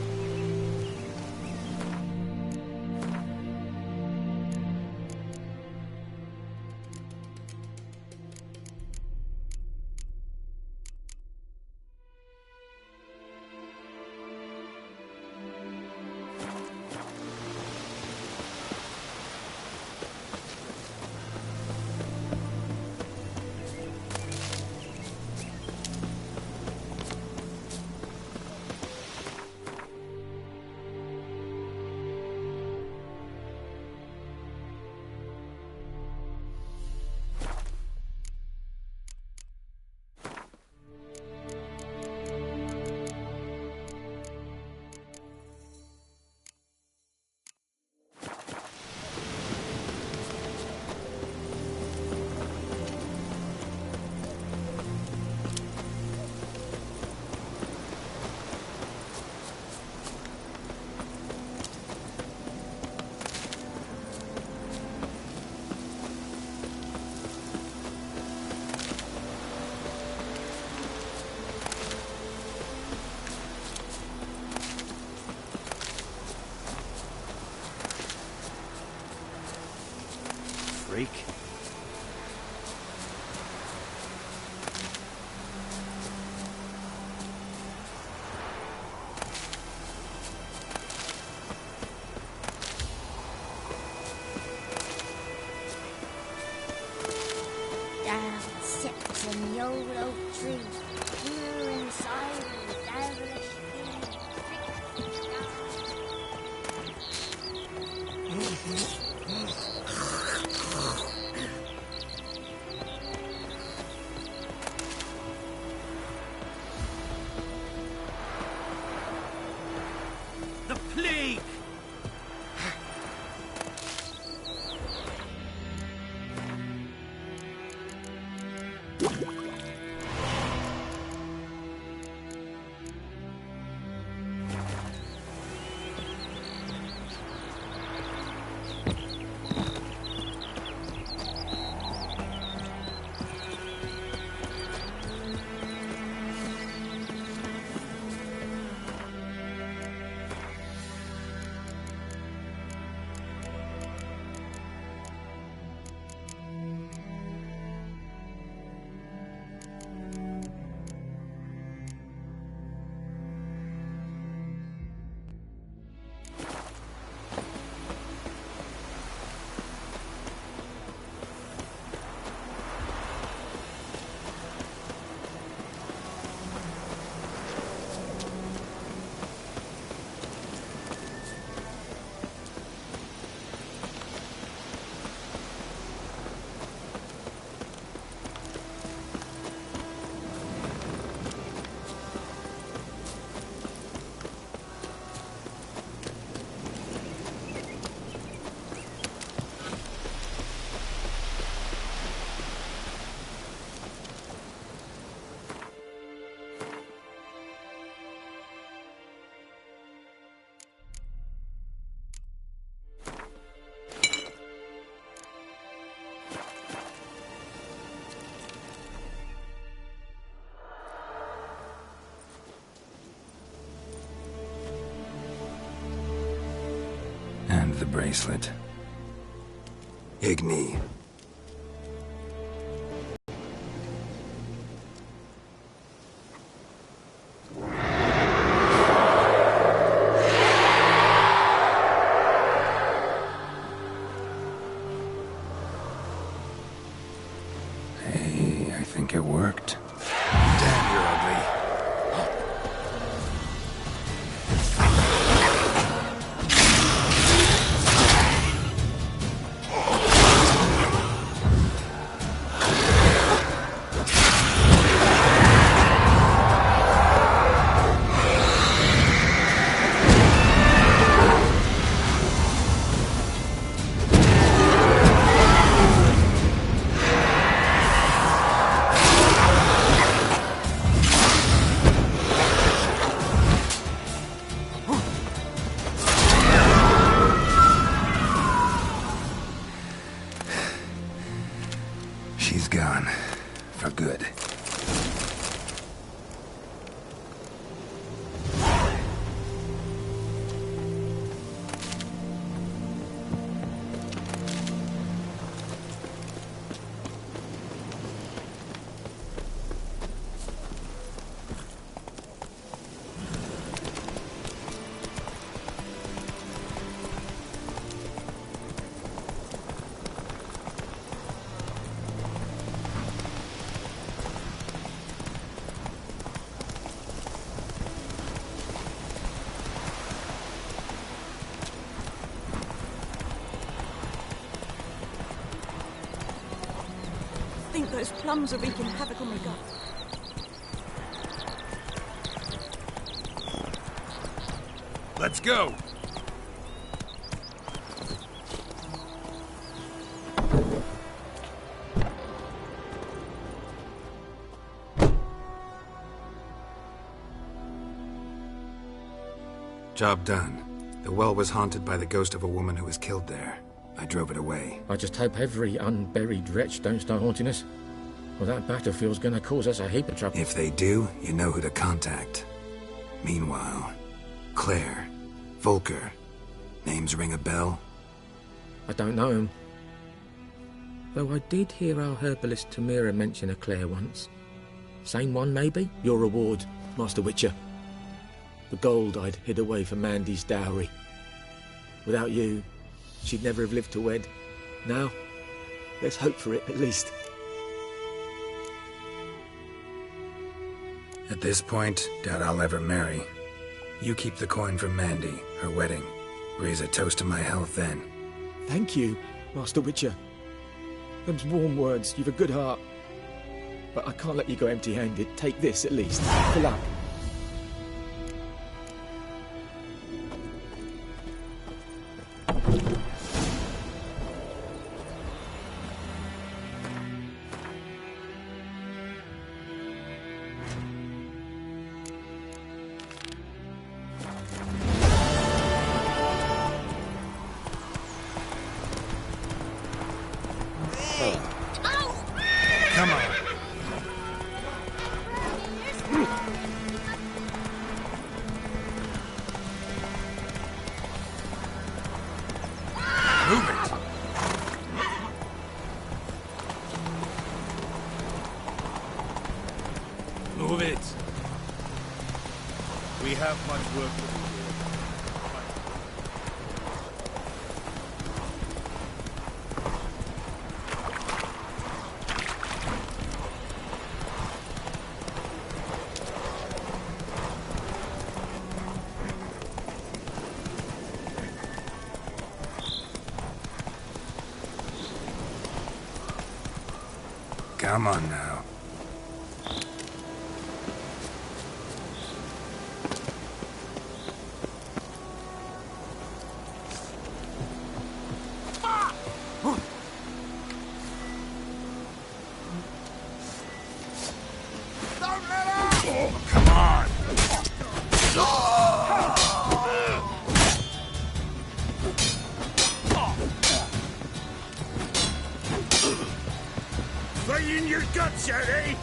find the bracelet. Igni. Hey, I think it worked. Damn, you're ugly. She's gone. For good. I think those plums are wreaking havoc on my gut. Let's go! Job done. The well was haunted by the ghost of a woman who was killed there. I drove it away. I just hope every unburied wretch don't start haunting us. Well, that battlefield's gonna cause us a heap of trouble. If they do, you know who to contact. Meanwhile, Claire, Volker, names ring a bell? I don't know him. Though I did hear our herbalist Tamira mention a Claire once. Same one, maybe? Your reward, Master Witcher. The gold I'd hid away for Mandy's dowry. Without you, she'd never have lived to wed. Now, let's hope for it, at least. At this point, doubt I'll ever marry. You keep the coin from Mandy, her wedding. Raise a toast to my health then. Thank you, Master Witcher. Them's warm words, you've a good heart. But I can't let you go empty-handed. Take this, at least. For luck. Come on. Move it. Move it. We have much work to do. Come on now. Oh, come on! Right in your guts, eh?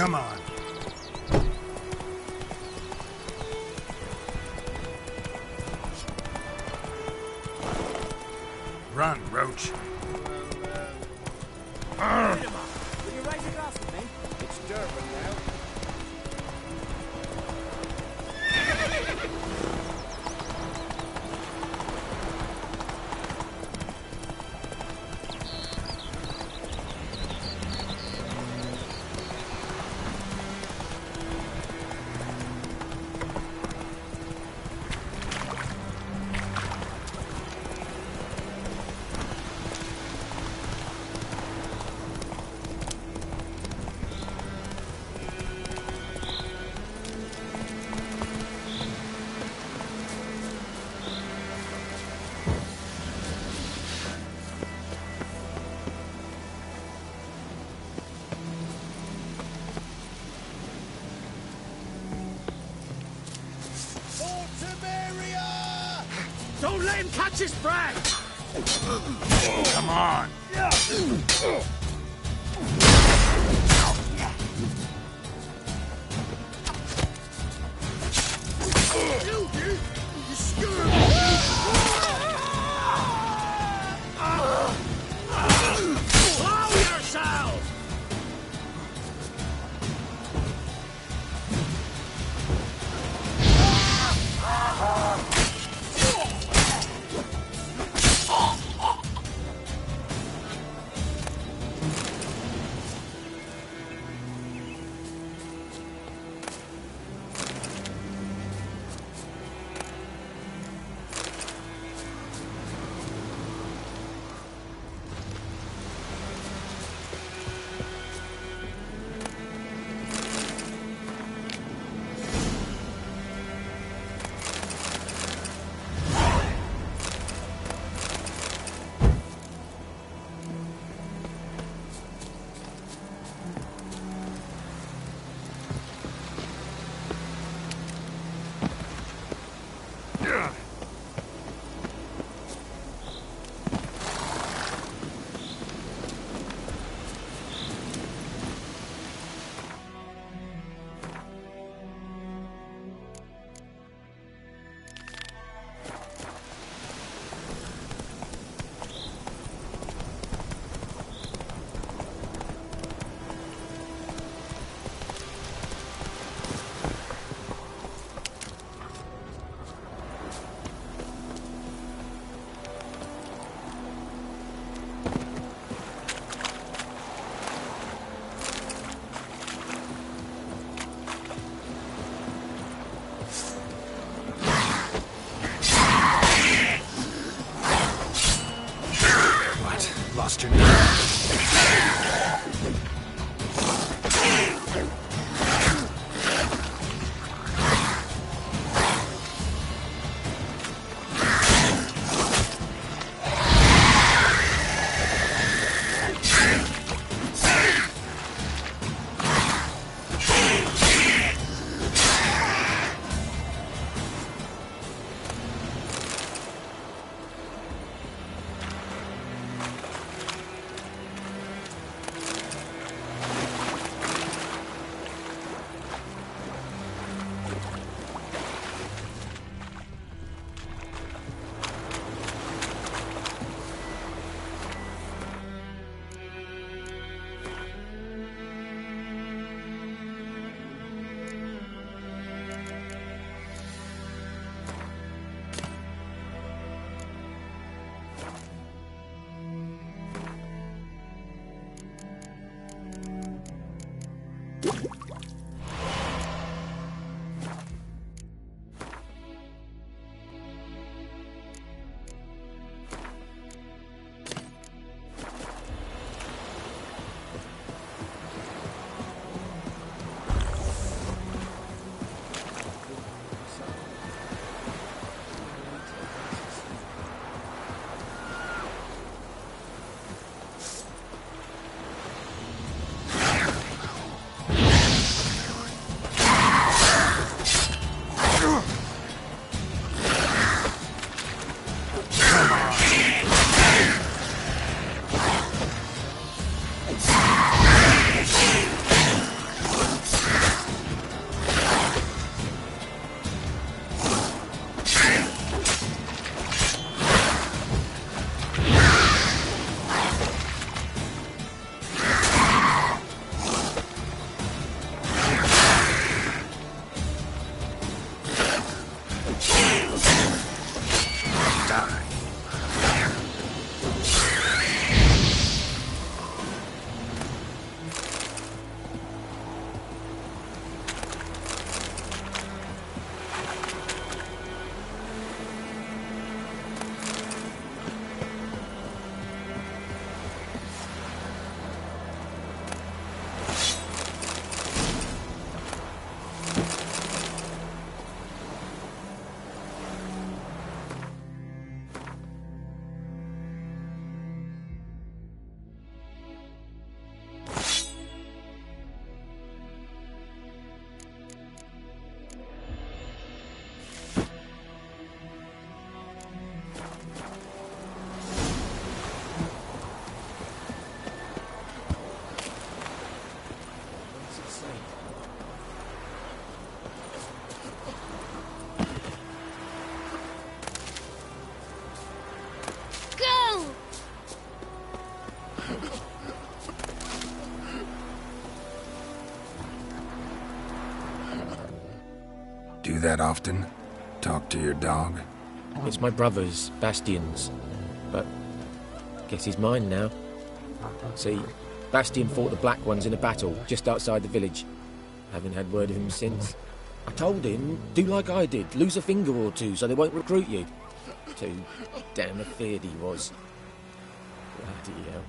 Come on. Run, Roach. Will you raise a glass with me? It's Durban now. Don't let him catch his breath! Come on. Blow yourself! Lost your nerve. Do that often? Talk to your dog? It's my brother's, Bastian's. But guess he's mine now. See, Bastian fought the Black Ones in a battle just outside the village. Haven't had word of him since. I told him, do like I did, lose a finger or two so they won't recruit you. Too damn afeard he was. Bloody hell.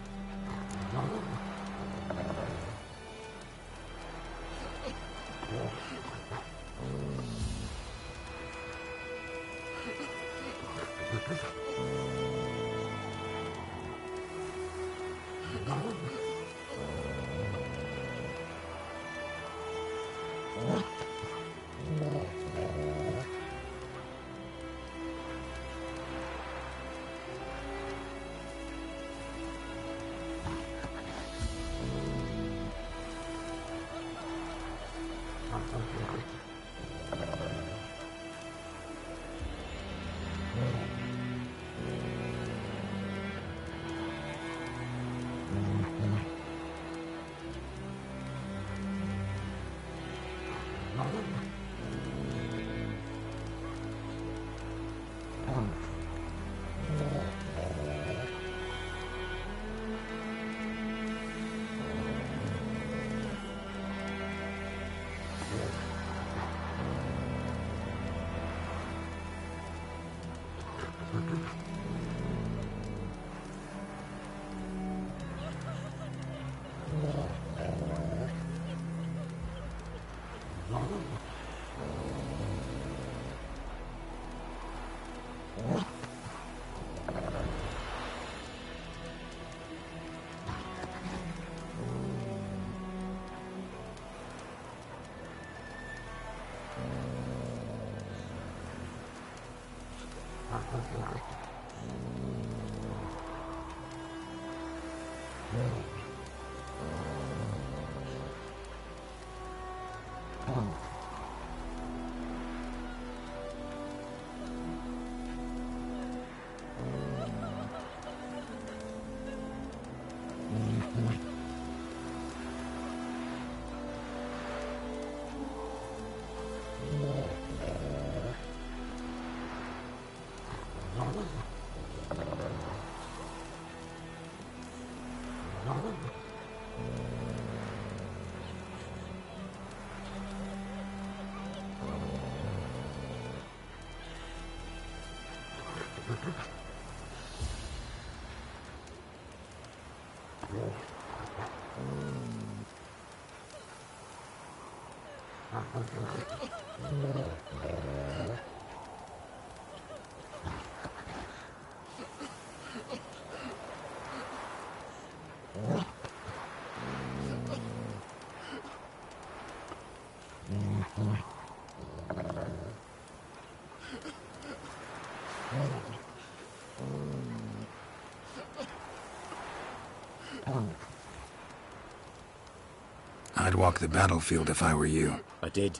I'd walk the battlefield if I were you. I did.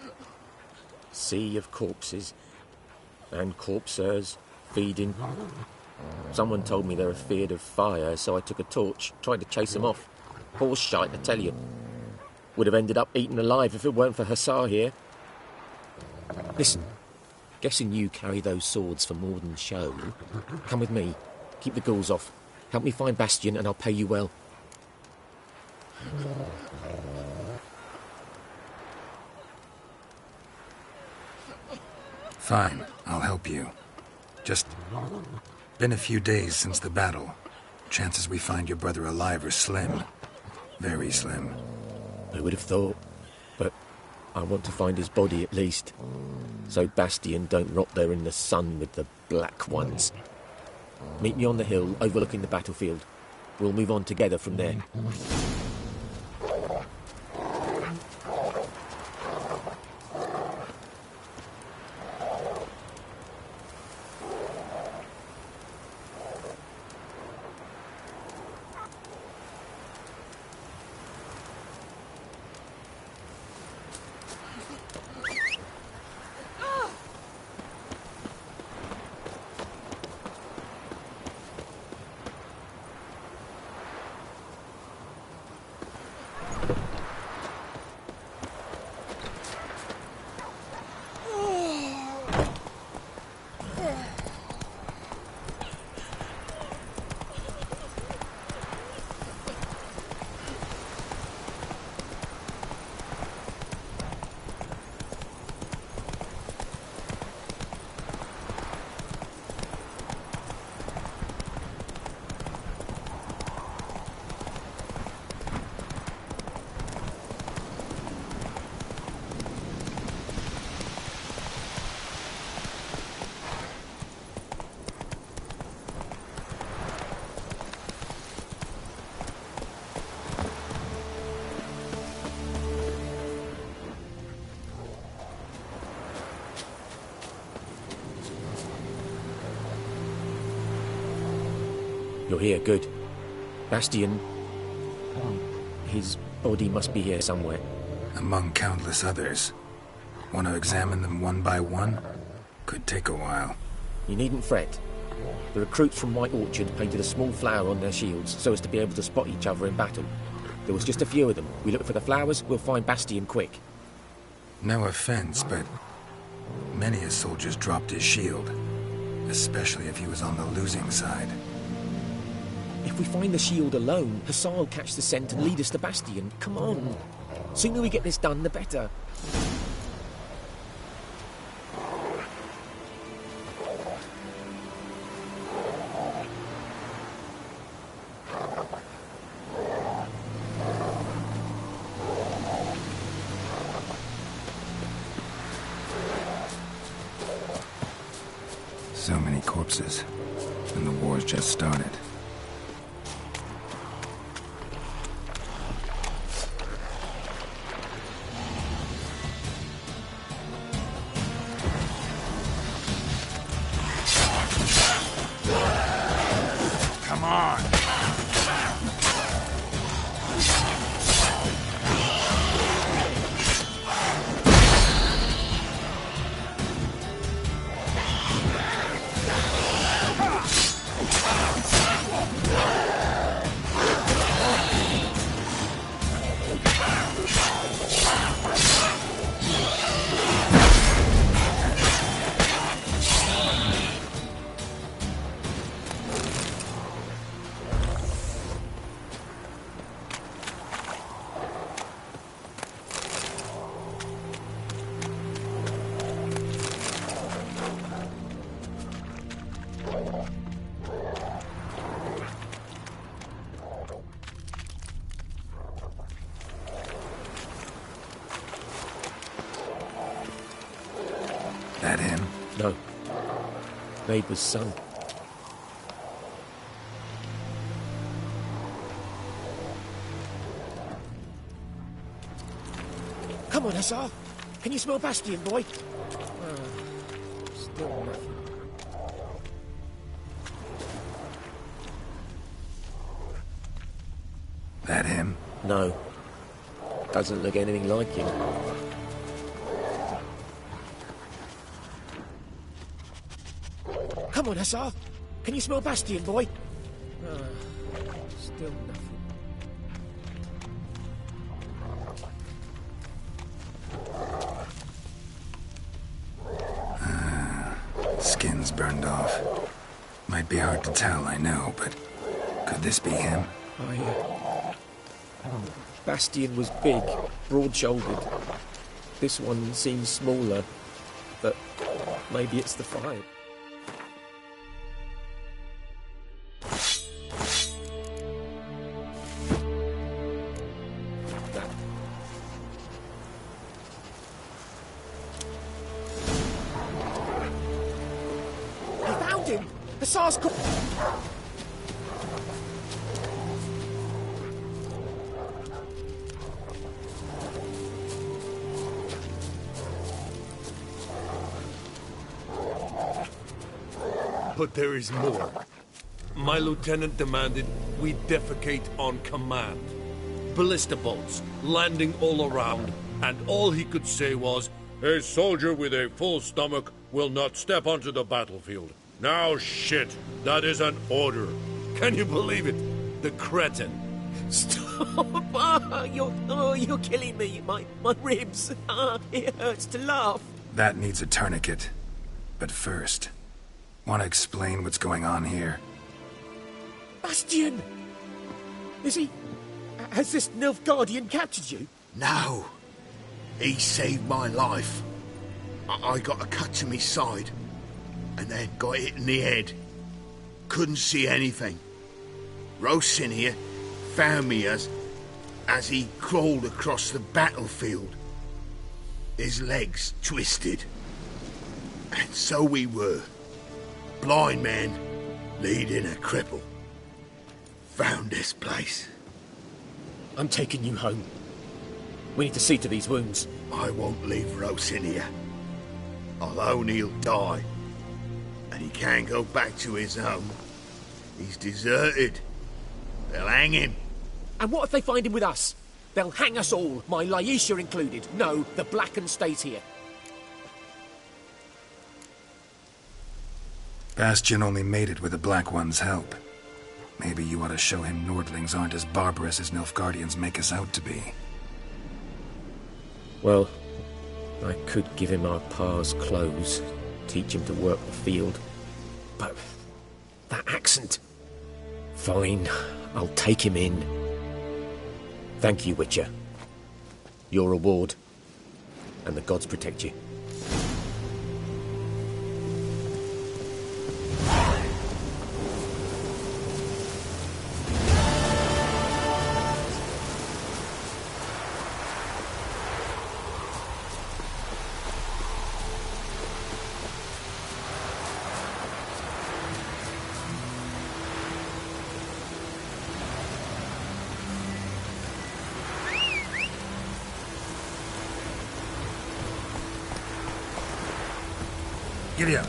Sea of corpses. And corpsers feeding. Someone told me they were feared of fire, so I took a torch, tried to chase them off. Horse shite, I tell you. Would have ended up eaten alive if it weren't for Hussar here. Listen, guessing you carry those swords for more than show. Come with me. Keep the ghouls off. Help me find Bastian and I'll pay you well. Fine, I'll help you. Just been a few days since the battle. Chances we find your brother alive are slim. Very slim. I would have thought, but I want to find his body at least. So Bastian don't rot there in the sun with the Black Ones. Meet me on the hill overlooking the battlefield. We'll move on together from there. You're here, good. Bastian... his body must be here somewhere. Among countless others. Want to examine them one by one? Could take a while. You needn't fret. The recruits from White Orchard painted a small flower on their shields so as to be able to spot each other in battle. There was just a few of them. We look for the flowers, we'll find Bastian quick. No offense, but many a soldier's dropped his shield. Especially if he was on the losing side. If we find the shield alone, Hussar will catch the scent and lead us to Bastian. Come on. Sooner we get this done, the better. So many corpses, and the war's just started. Come on! That him? No. Neighbour's son. Come on, Hussar. Can you smell Bastian, boy? Still nothing. That him? No. Doesn't look anything like him. Come on, Hussar. Can you smell Bastian, boy? Still nothing. Skin's burned off. Might be hard to tell, I know, but could this be him? Bastian was big, broad-shouldered. This one seems smaller, but maybe it's the fire. I found him! Hussar's caught. But there is more. My lieutenant demanded we defecate on command. Ballista bolts, landing all around, and all he could say was, "A soldier with a full stomach will not step onto the battlefield." Now shit, that is an order. Can you believe it? The cretin. Stop! You're killing me. My ribs. It hurts to laugh. That needs a tourniquet. But first, want to explain what's going on here? Bastian! Has this Nilfgaardian captured you? No. He saved my life. I got a cut to my side, and then got hit in the head. Couldn't see anything. Rosinia found me as he crawled across the battlefield. His legs twisted. And so we were. Blind man leading a cripple. Found this place. I'm taking you home. We need to see to these wounds. I won't leave Rosinia. Alone he'll die. And he can't go back to his home. He's deserted. They'll hang him. And what if they find him with us? They'll hang us all, my Laisha included. No, the Blacken stays here. Bastion only made it with the Black One's help. Maybe you ought to show him Nordlings aren't as barbarous as Nilfgaardians make us out to be. Well, I could give him our pa's clothes, teach him to work the field. But that accent... Fine, I'll take him in. Thank you, Witcher. Your reward. And the gods protect you. Giddy up.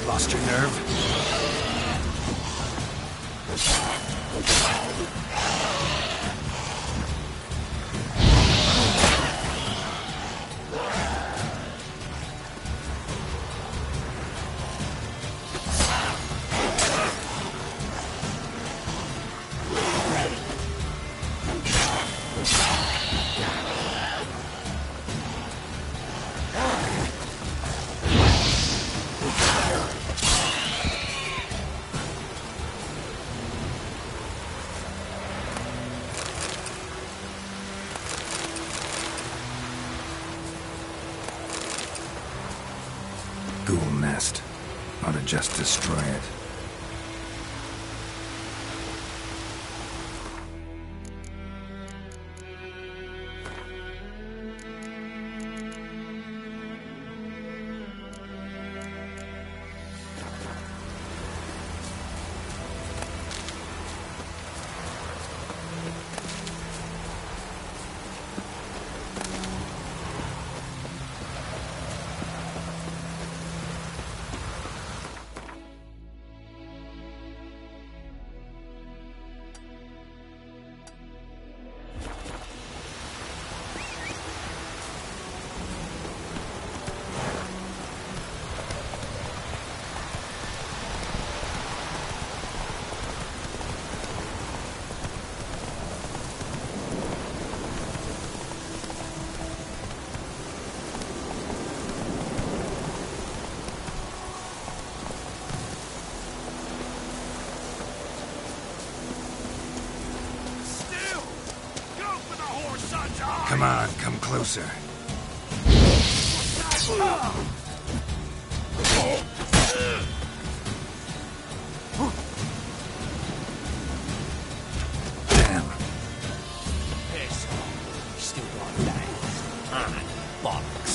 Lost your nerve? Ghoul nest. Ought to just destroy it. Come on, come closer. Damn. Piss. Still got legs. And bollocks.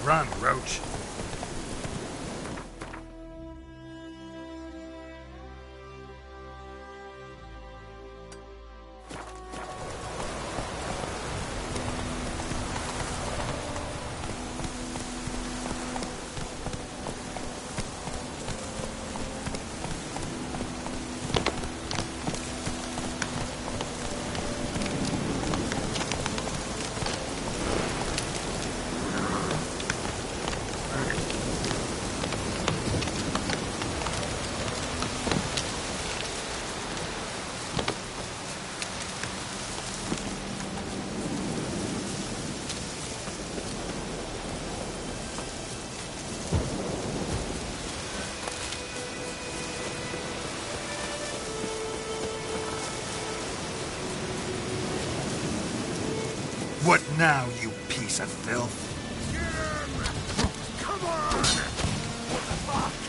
Run, Roach. What now, you piece of filth? Come on! What the fuck?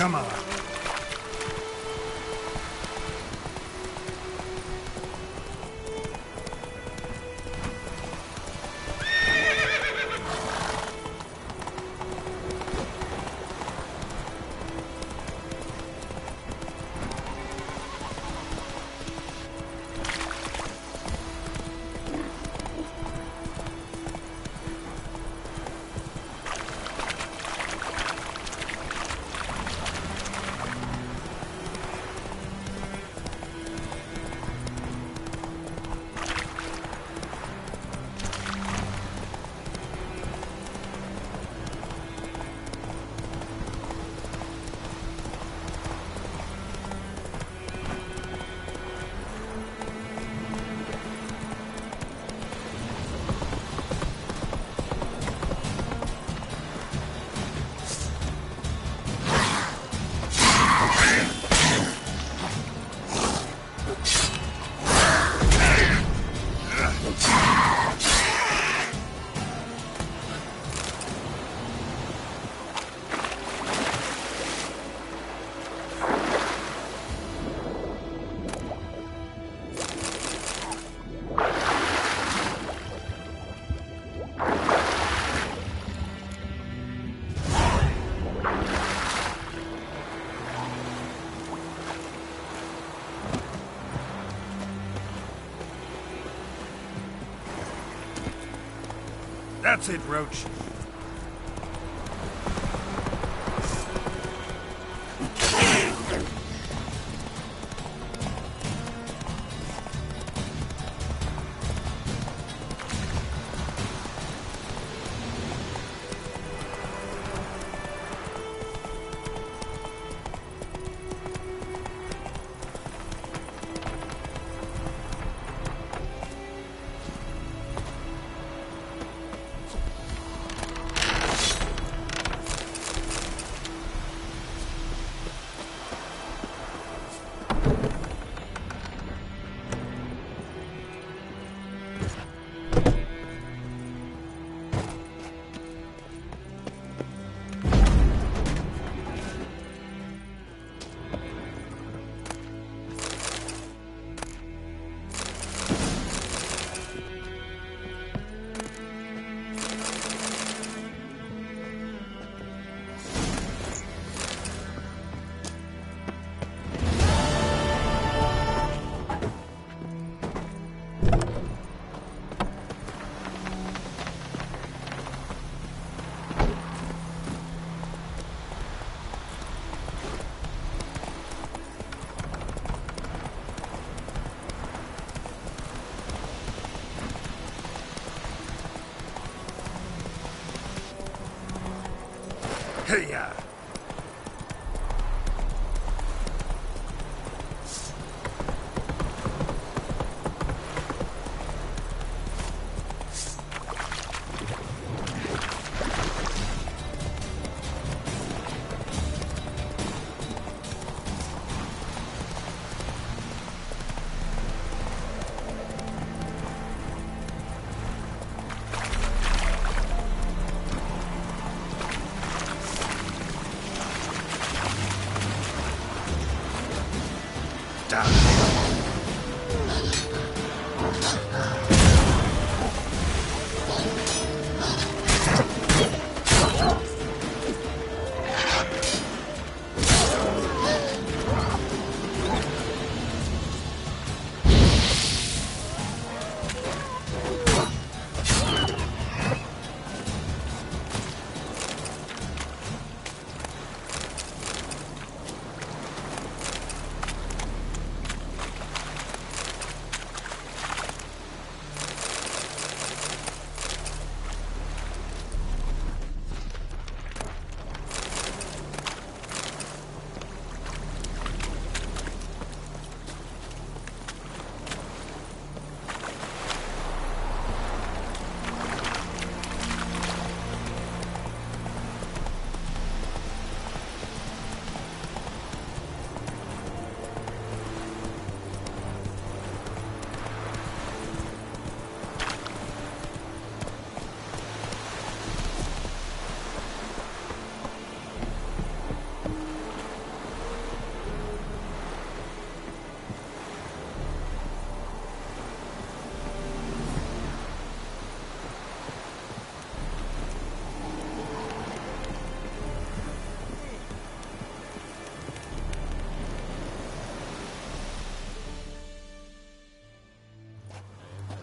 Come on. That's it, Roach. Hey-ya!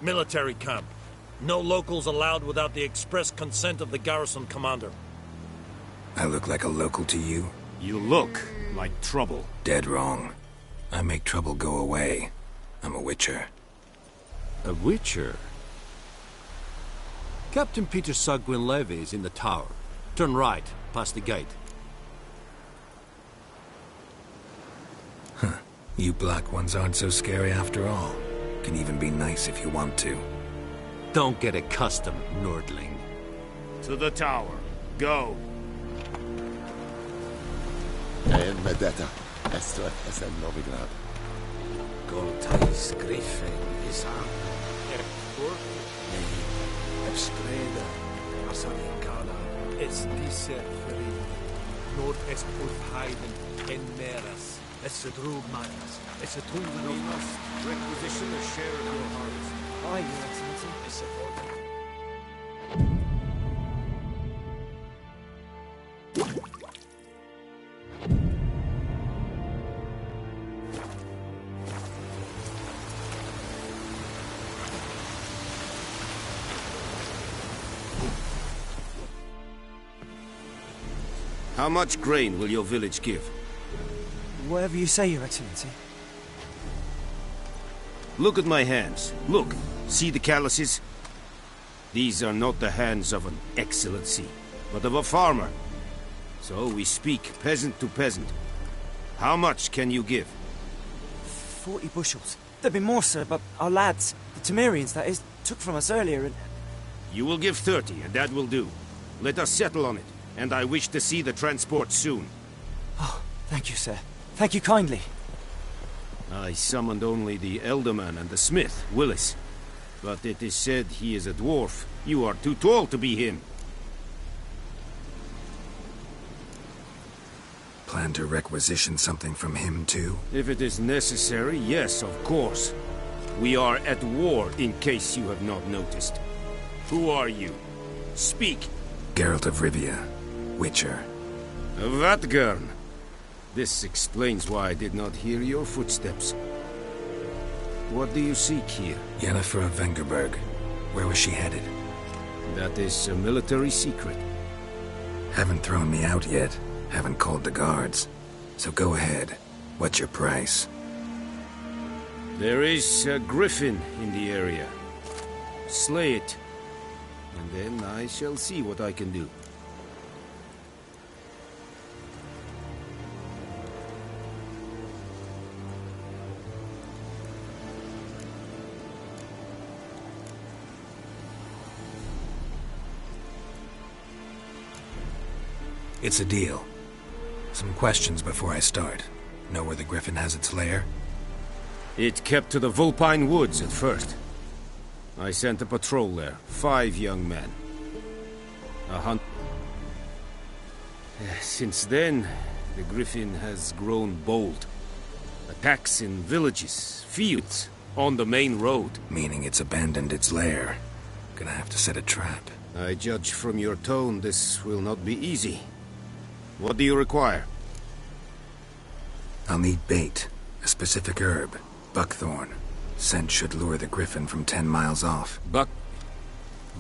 Military camp. No locals allowed without the express consent of the garrison commander. I look like a local to you? You look like trouble. Dead wrong. I make trouble go away. I'm a witcher. A witcher? Captain Peter Saar Gwynleve is in the tower. Turn right, past the gate. Huh. You black ones aren't so scary after all. Can even be nice if you want to. Don't get accustomed, Nordling. To the tower. Go. Medeta. Estret es en Novigrad. Goltais Griffin is aan. Ebstreda. Asalinkada. Es dice feri. Nord es Ulfheiden en Meras. Es drug mines. Es drug mines. Requisition a share of your harvest. Aye, Your Excellency. I support that. How much grain will your village give? Whatever you say, Your Excellency. Look at my hands. Look. See the calluses? These are not the hands of an excellency, but of a farmer. So we speak peasant to peasant. How much can you give? 40 bushels. There'd be more, sir, but our lads, the Temerians, that is, took from us earlier and... You will give 30, and that will do. Let us settle on it, and I wish to see the transport soon. Oh, thank you, sir. Thank you kindly. I summoned only the Elderman and the smith, Willis. But it is said he is a dwarf. You are too tall to be him. Plan to requisition something from him, too? If it is necessary, yes, of course. We are at war, in case you have not noticed. Who are you? Speak. Geralt of Rivia, Witcher. Vatgern. This explains why I did not hear your footsteps. What do you seek here? Yennefer of Vengerberg. Where was she headed? That is a military secret. Haven't thrown me out yet. Haven't called the guards. So go ahead. What's your price? There is a griffin in the area. Slay it. And then I shall see what I can do. It's a deal. Some questions before I start. Know where the griffin has its lair? It kept to the Vulpine Woods at first. I sent a patrol there. 5 young men. A hunt. Since then, the griffin has grown bold. Attacks in villages, fields, on the main road. Meaning it's abandoned its lair. Gonna have to set a trap. I judge from your tone this will not be easy. What do you require? I'll need bait. A specific herb. Buckthorn. Scent should lure the griffin from 10 miles off.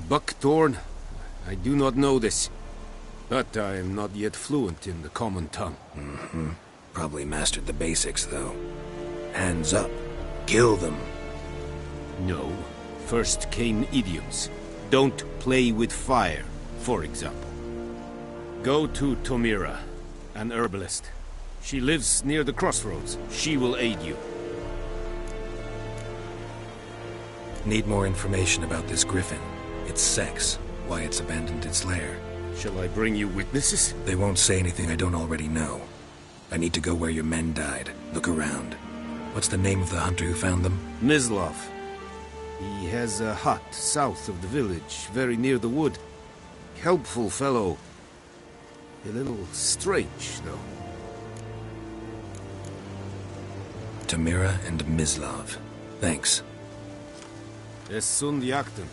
Buckthorn? I do not know this. But I am not yet fluent in the common tongue. Mm-hmm. Probably mastered the basics, though. Hands up. Kill them. No. First came idioms. Don't play with fire, for example. Go to Tomira, an herbalist. She lives near the crossroads. She will aid you. Need more information about this griffin. Its sex, why it's abandoned its lair. Shall I bring you witnesses? They won't say anything I don't already know. I need to go where your men died. Look around. What's the name of the hunter who found them? Mislav. He has a hut south of the village, very near the wood. Helpful fellow. A little strange, though. Tomira and Mislav. Thanks. Es sunt jakten.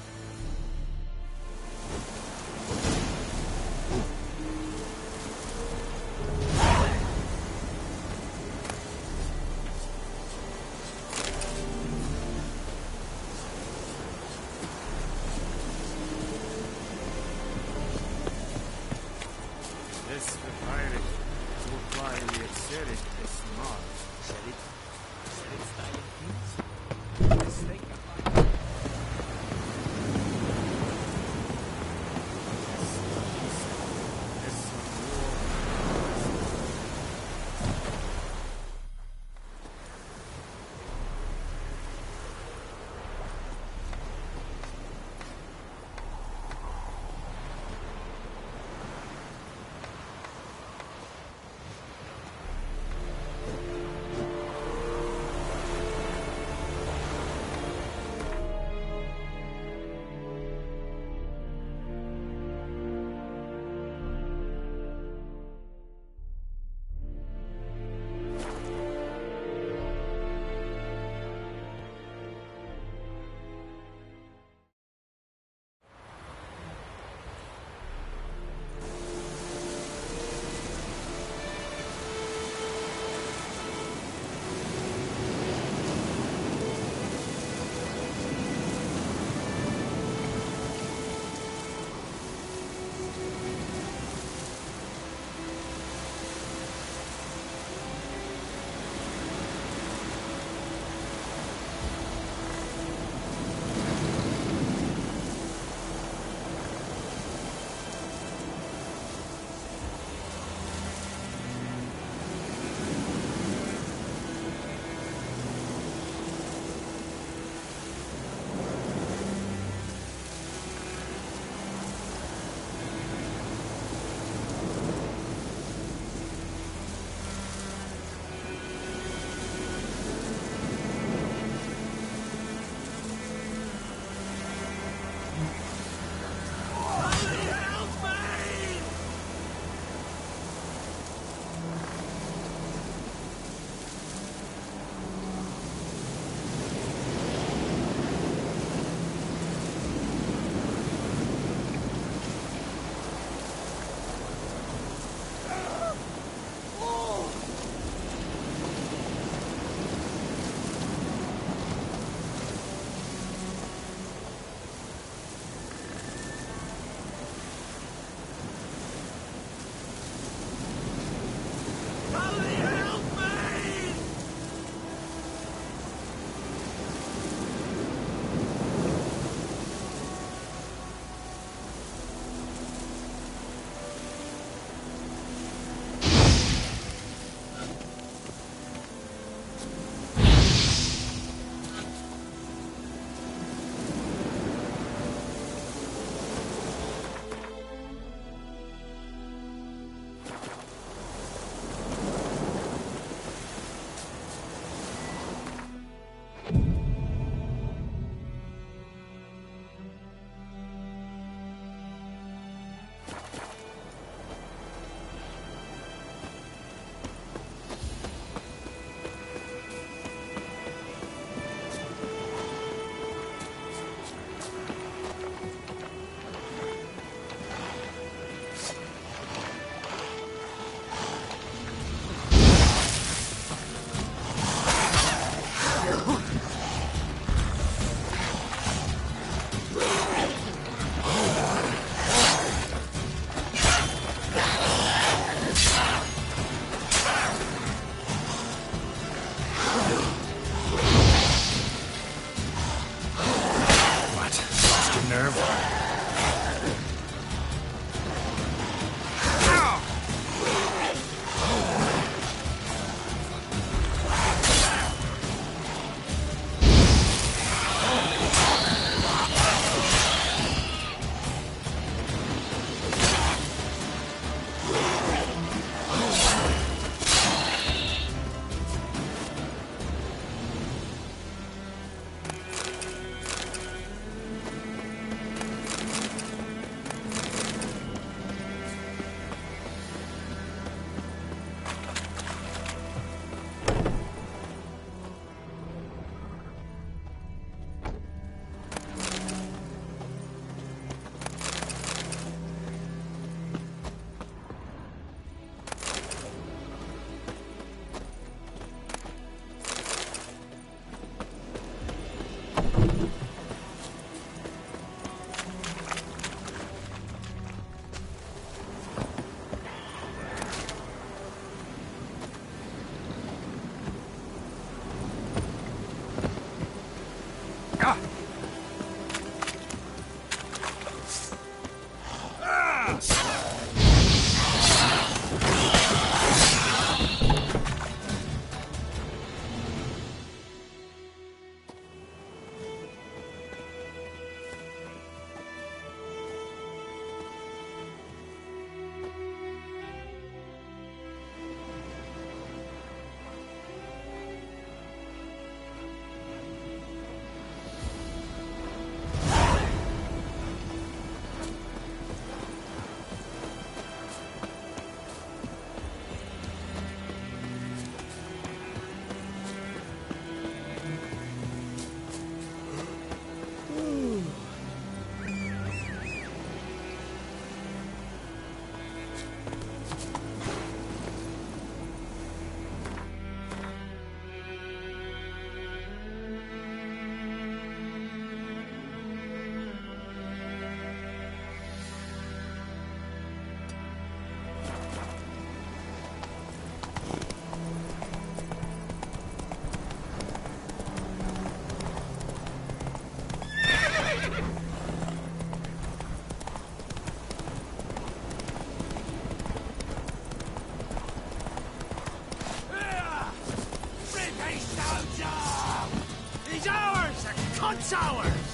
He's ours! The cunt's ours!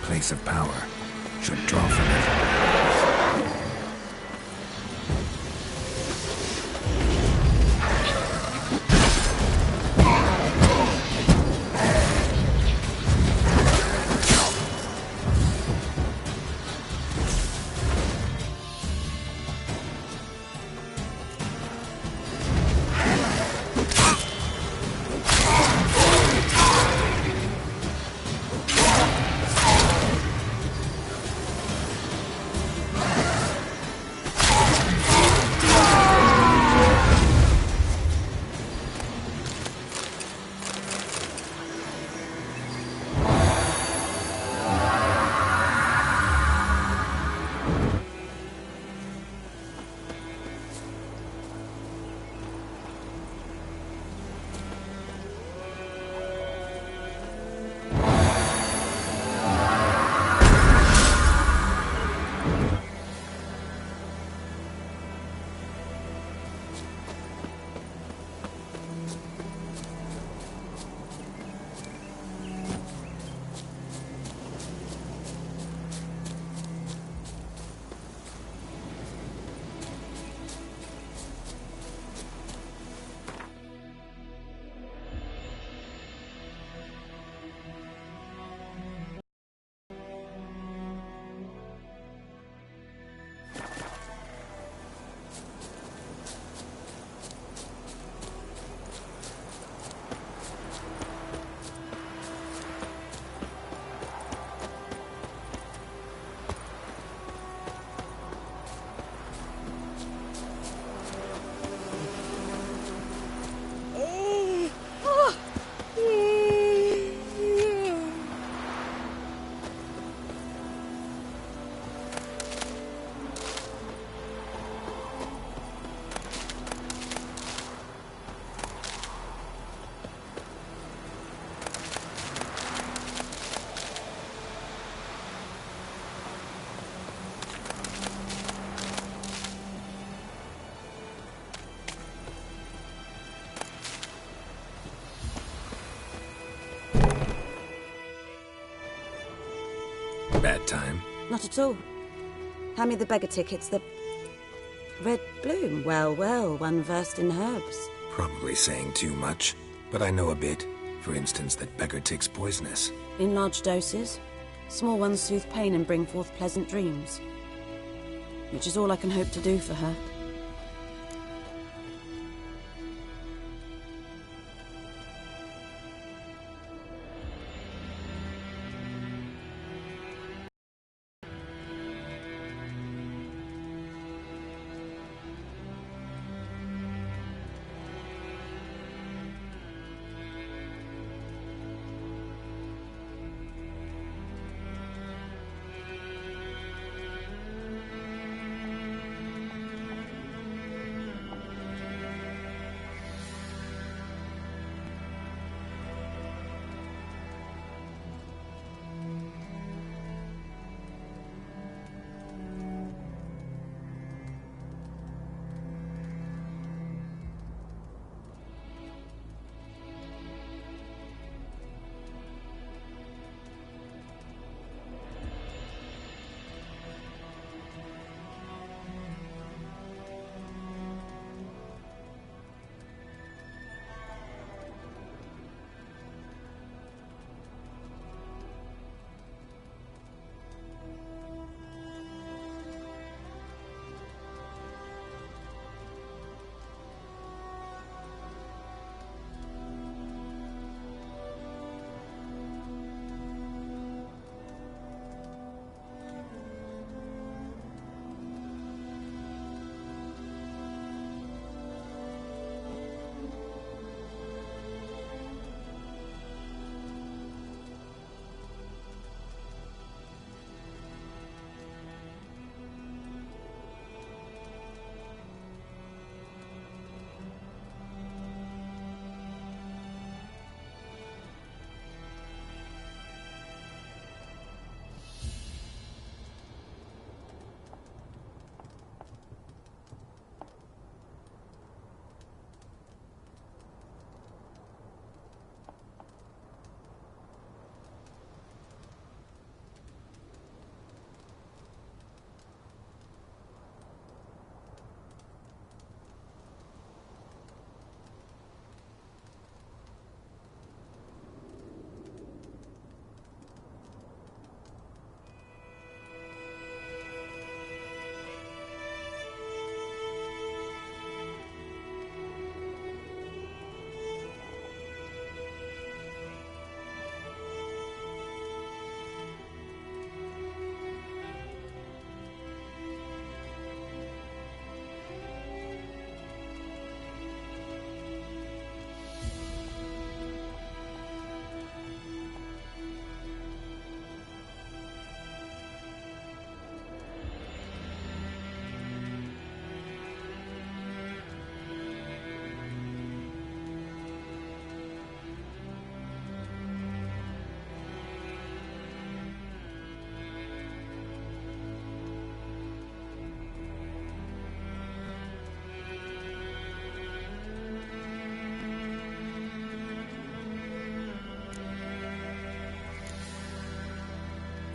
Place of power should draw from it. Bad time? Not at all. Hand me the beggar tickets, the... Red bloom. Well, well, one versed in herbs. Probably saying too much, but I know a bit. For instance, that beggar tick's poisonous. In large doses. Small ones soothe pain and bring forth pleasant dreams. Which is all I can hope to do for her.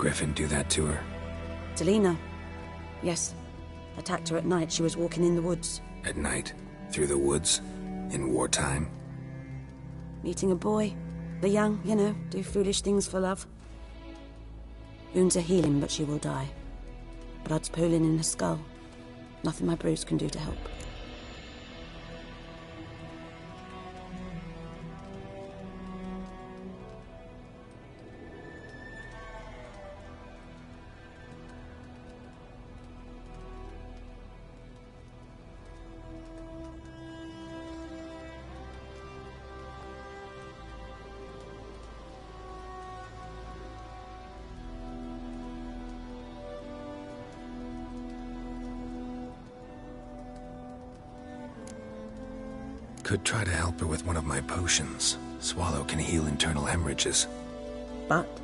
Griffin do that to her? Delina. Yes. Attacked her at night. She was walking in the woods. At night? Through the woods? In wartime? Meeting a boy. The young, you know, do foolish things for love. Wounds are healing, but she will die. Blood's pooling in her skull. Nothing my bruise can do to help. Could try to help her with one of my potions. Swallow can heal internal hemorrhages. But?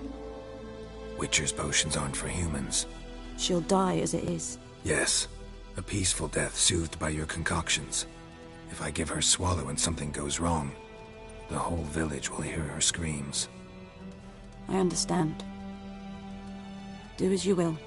Witcher's potions aren't for humans. She'll die as it is. Yes. A peaceful death soothed by your concoctions. If I give her Swallow and something goes wrong, the whole village will hear her screams. I understand. Do as you will.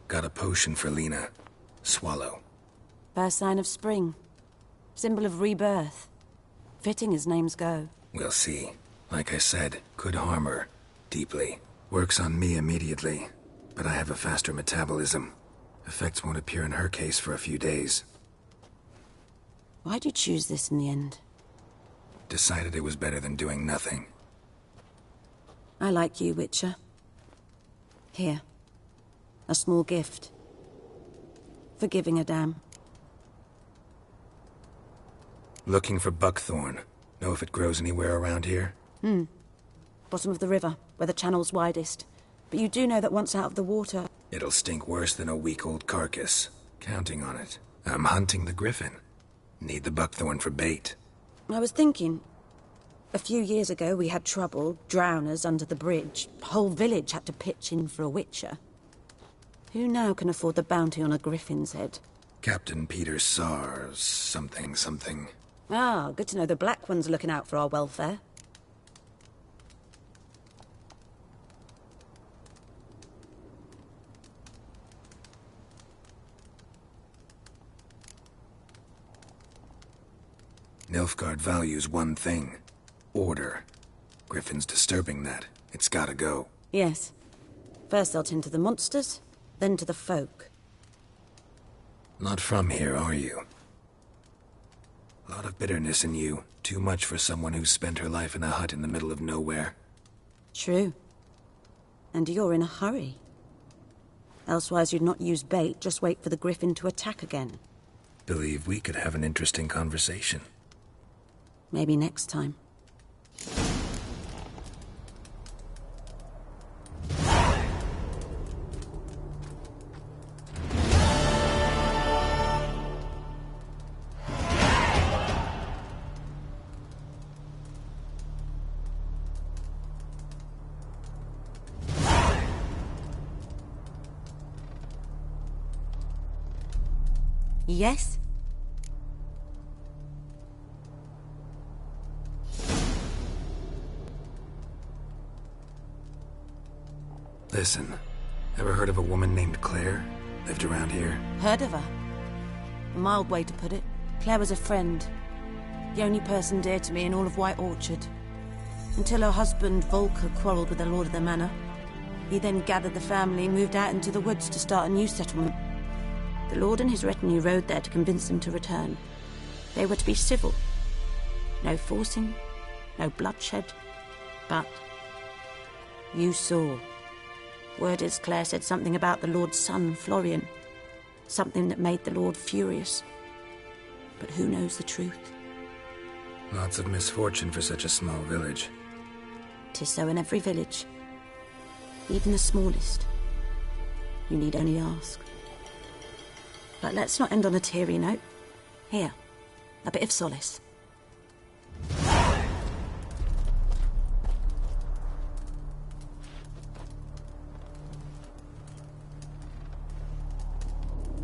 Got a potion for Lena. Swallow. First sign of spring. Symbol of rebirth. Fitting as names go. We'll see. Like I said, could harm her. Deeply. Works on me immediately. But I have a faster metabolism. Effects won't appear in her case for a few days. Why'd you choose this in the end? Decided it was better than doing nothing. I like you, Witcher. Here. A small gift. For giving a damn. Looking for buckthorn. Know if it grows anywhere around here? Bottom of the river, where the channel's widest. But you do know that once out of the water... It'll stink worse than a week-old carcass. Counting on it. I'm hunting the griffin. Need the buckthorn for bait. I was thinking... A few years ago we had trouble, drowners under the bridge. Whole village had to pitch in for a witcher. Who now can afford the bounty on a griffin's head? Captain Peter Sars, something. Ah, good to know the Black One's looking out for our welfare. Nilfgaard values one thing. Order. Griffin's disturbing that. It's gotta go. Yes. First they'll tend to the monsters, then to the folk. Not from here, are you? A lot of bitterness in you. Too much for someone who's spent her life in a hut in the middle of nowhere. True. And you're in a hurry. Elsewise you'd not use bait, just wait for the griffin to attack again. Believe we could have an interesting conversation. Maybe next time. Yes? Listen, ever heard of a woman named Claire? Lived around here? Heard of her. A mild way to put it. Claire was a friend. The only person dear to me in all of White Orchard. Until her husband, Volker, quarrelled with the lord of the manor. He then gathered the family and moved out into the woods to start a new settlement. The lord and his retinue rode there to convince them to return. They were to be civil. No forcing, no bloodshed. But you saw. Word is Claire said something about the lord's son, Florian. Something that made the lord furious. But who knows the truth? Lots of misfortune for such a small village. 'Tis so in every village. Even the smallest. You need only ask. But let's not end on a teary note. Here, a bit of solace.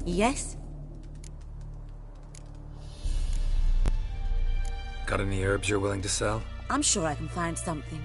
Yes? Got any herbs you're willing to sell? I'm sure I can find something.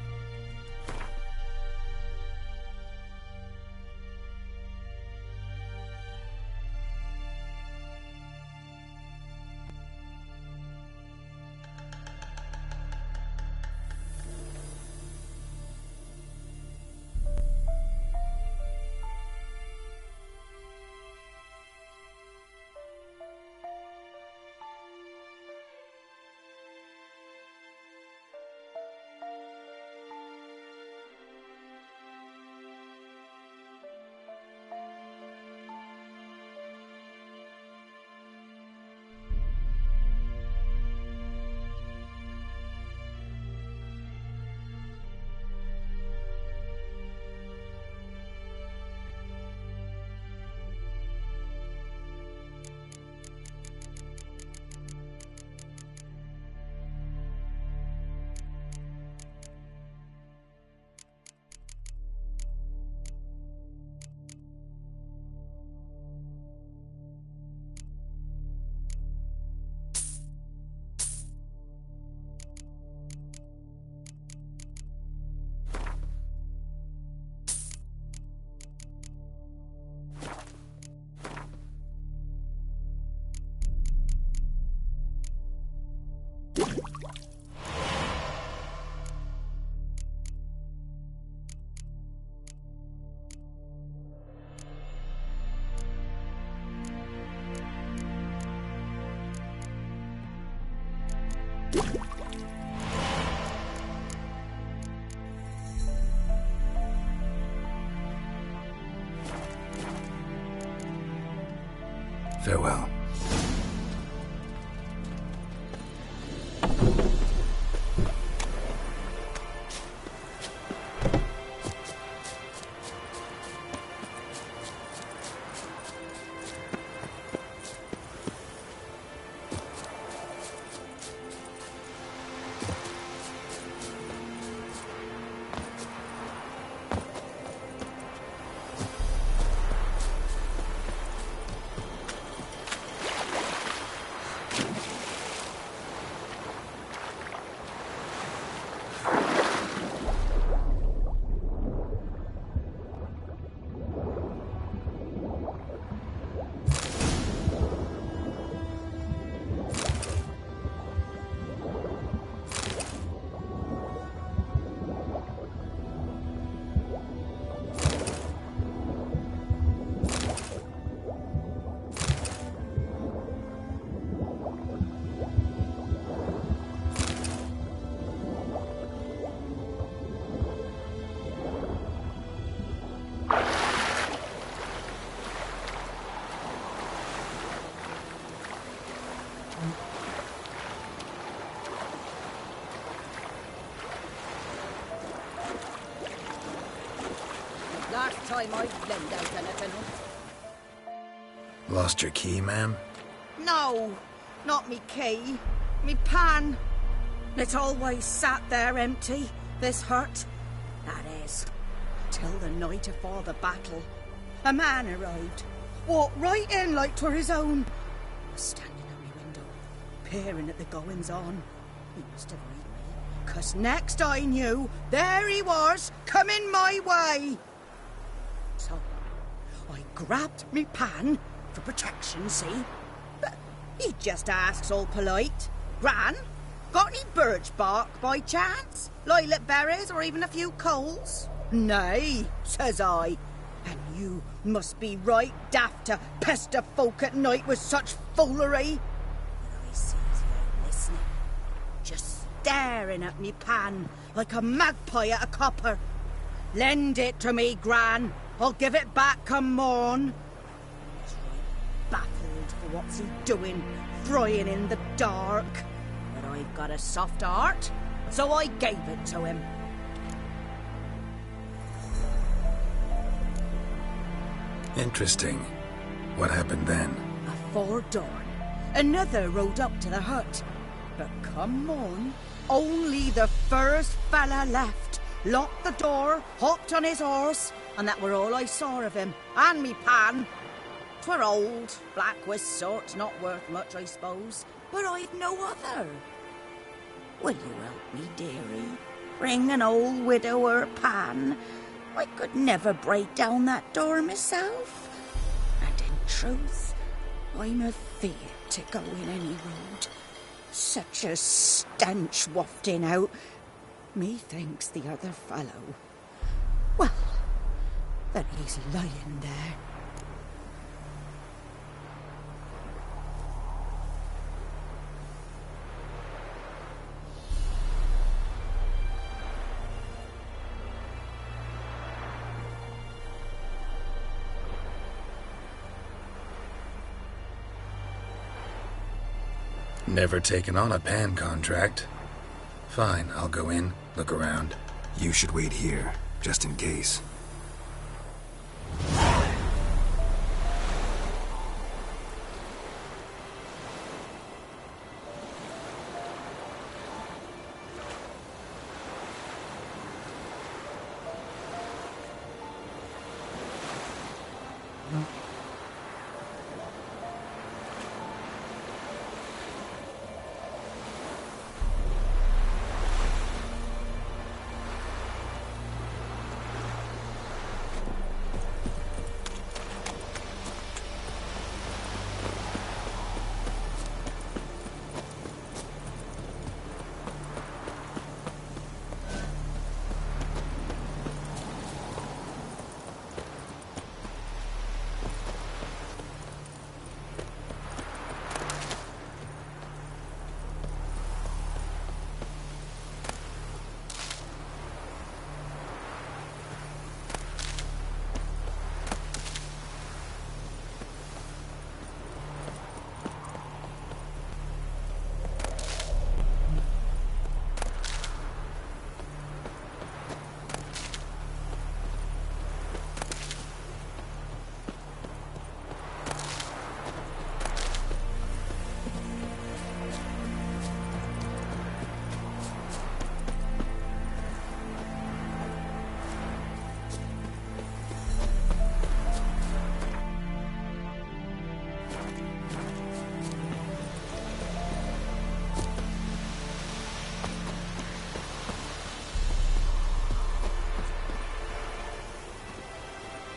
Farewell. Last time I lend out anything. Lost your key, ma'am? No, not me key. Me pan. It's always sat there empty, this hut. That is, till the night afore the battle. A man arrived, walked right in like 'twere his own. Was standing at my window, peering at the goings-on. He must have read me, 'cause next I knew, there he was, coming my way. So, I grabbed me pan, for protection, see? But he just asks all polite, "Gran, got any birch bark by chance? Lilac berries or even a few coals?" "Nay," says I. "And you must be right daft to pester folk at night with such foolery." But I sees he ain't listening, just staring at me pan like a magpie at a copper. "Lend it to me, Gran. I'll give it back come morn." He's right baffled for what's he doing, frying in the dark. But I've got a soft heart, so I gave it to him. Interesting. What happened then? Afore dawn, another rode up to the hut. But come on, only the first fella left, locked the door, hopped on his horse, and that were all I saw of him, and me pan. 'Twere old, black-wist sort, not worth much, I suppose, but I've no other. Will you help me, dearie? Bring an old widower pan. I could never break down that door myself. And in truth, I'm afeard to go in any road. Such a stench wafting out. Methinks the other fellow. Well, then he's lying there. Never taken on a pan contract. Fine, I'll go in, look around. You should wait here, just in case.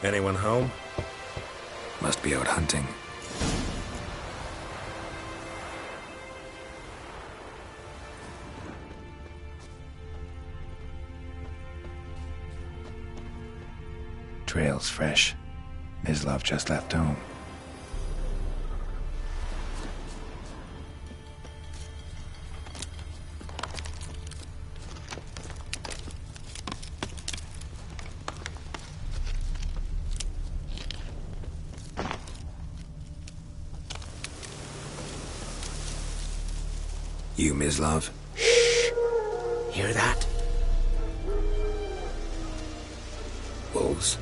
Anyone home? Must be out hunting. Trail's fresh. Mislav just left home. You, Mislav? Shh! Hear that? Wolves?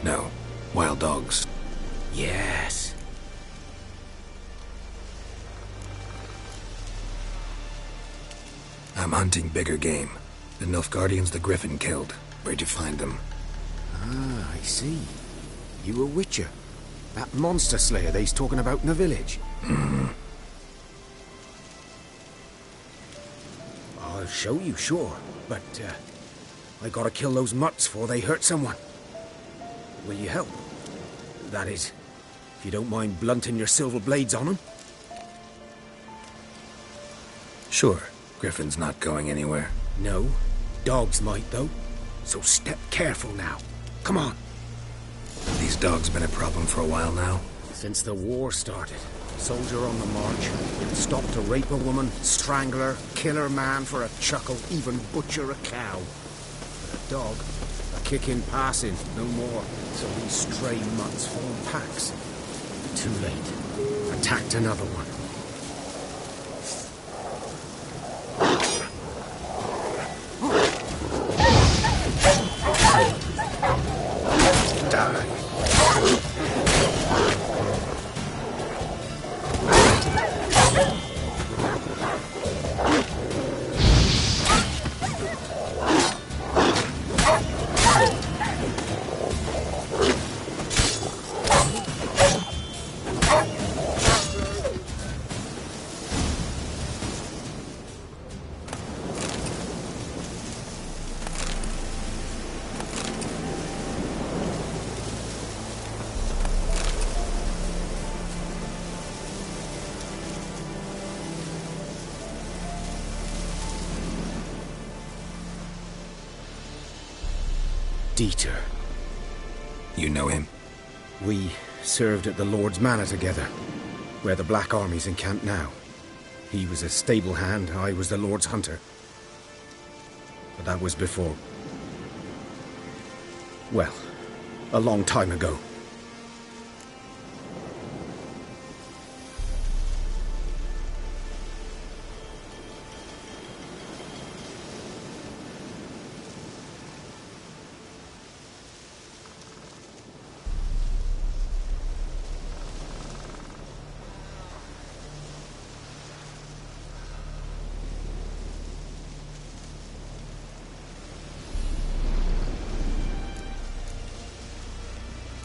No. Wild dogs. Yes. I'm hunting bigger game. The Nilfgaardians the Griffin killed. Where'd you find them? Ah, I see. You a witcher. That monster slayer they's talking about in the village. Mm-hmm. I'll show you, sure. But, I gotta kill those mutts before they hurt someone. Will you help? That is, if you don't mind blunting your silver blades on them. Sure. Griffin's not going anywhere. No. Dogs might, though. So step careful now. Come on. These dogs been a problem for a while now? Since the war started. Soldier on the march. Stop to rape a woman, strangle her, kill her man for a chuckle, even butcher a cow. But a dog, a kick in passing, no more. So these stray mutts form packs. Too late. Attacked another one. Dieter. You know him? We served at the Lord's Manor together, where the Black Army's encamped now. He was a stable hand, I was the Lord's hunter. But that was before... well, a long time ago.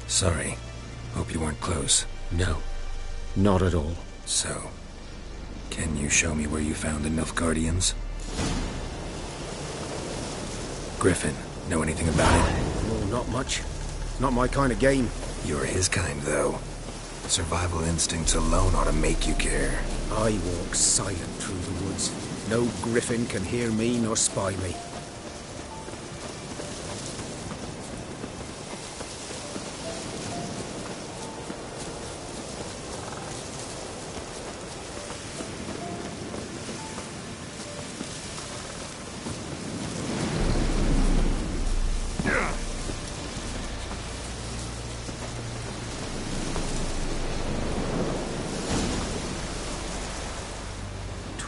Sorry. Hope you weren't close. No. Not at all. So, can you show me where you found the Nilfgaardians? Griffin, know anything about it? Oh, not much. Not my kind of game. You're his kind, though. Survival instincts alone ought to make you care. I walk silent through the woods. No Griffin can hear me nor spy me.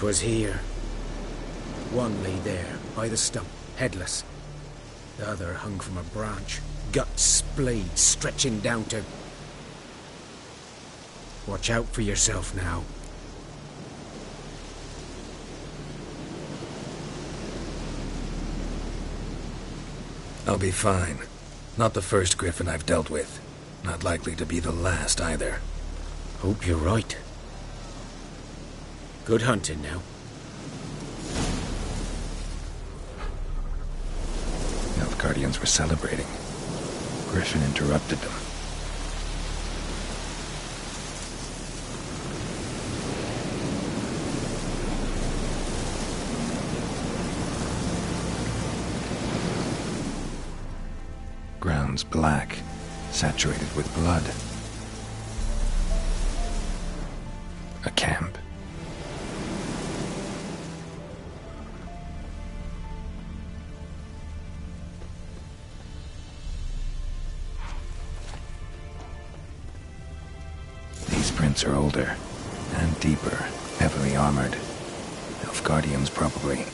Was here. One lay there, by the stump, headless. The other hung from a branch, guts splayed, stretching down to... Watch out for yourself now. I'll be fine. Not the first Griffin I've dealt with. Not likely to be the last, either. Hope you're right. Good hunting now. Nilfgaardians were celebrating. Griffin interrupted them. Ground's black, saturated with blood. A camp. These prints are older and deeper, heavily armored. Nilfgaardians, probably.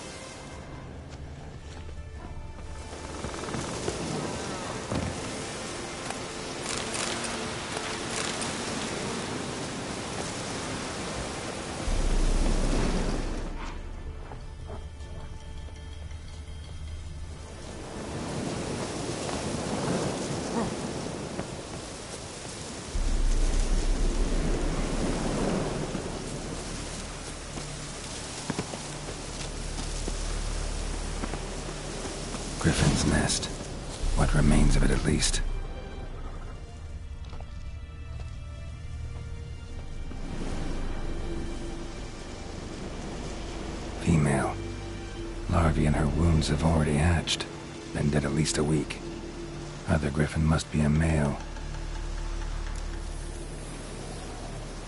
Griffin's nest. What remains of it, at least. Female. Larvae in her wounds have already hatched. Been dead at least a week. Other Griffin must be a male.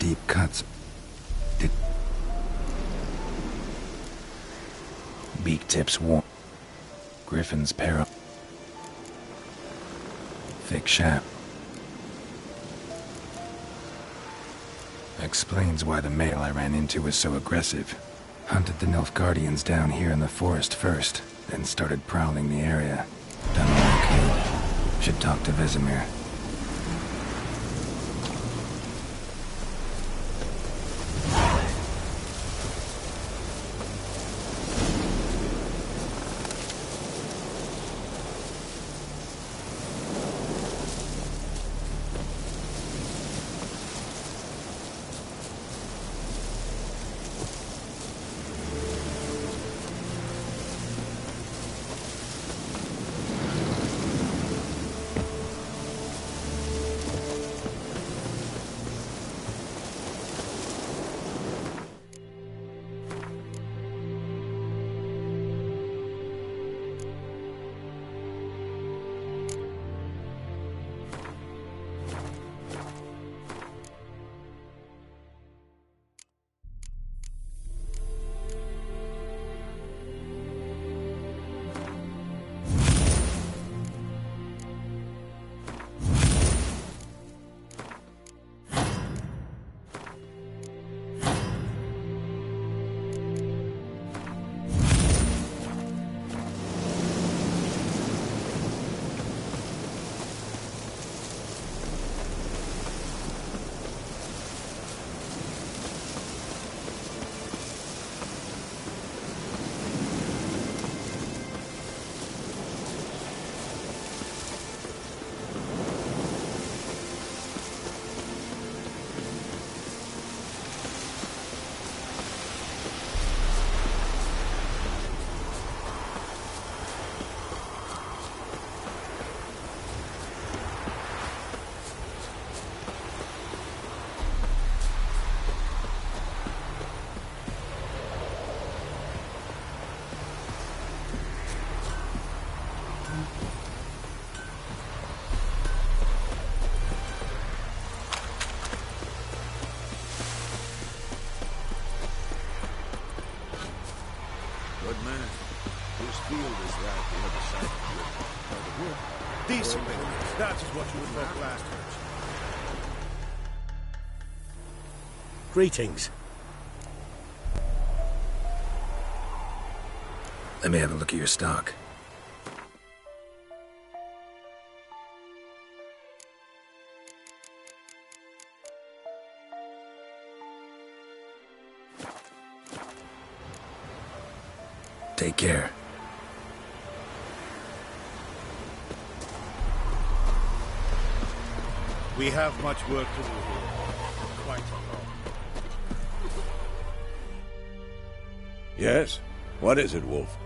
Deep cuts. Beak tips warm. Griffin's pair. Thick shaft. Explains why the male I ran into was so aggressive. Hunted the Nilfgaardians down here in the forest first, then started prowling the area. Done all I could. Should talk to Vesemir. Decent. That is what you would call last words. Greetings. Let me have a look at your stock. Take care. We have much work to do here. Quite alone. Yes? What is it, Wolf?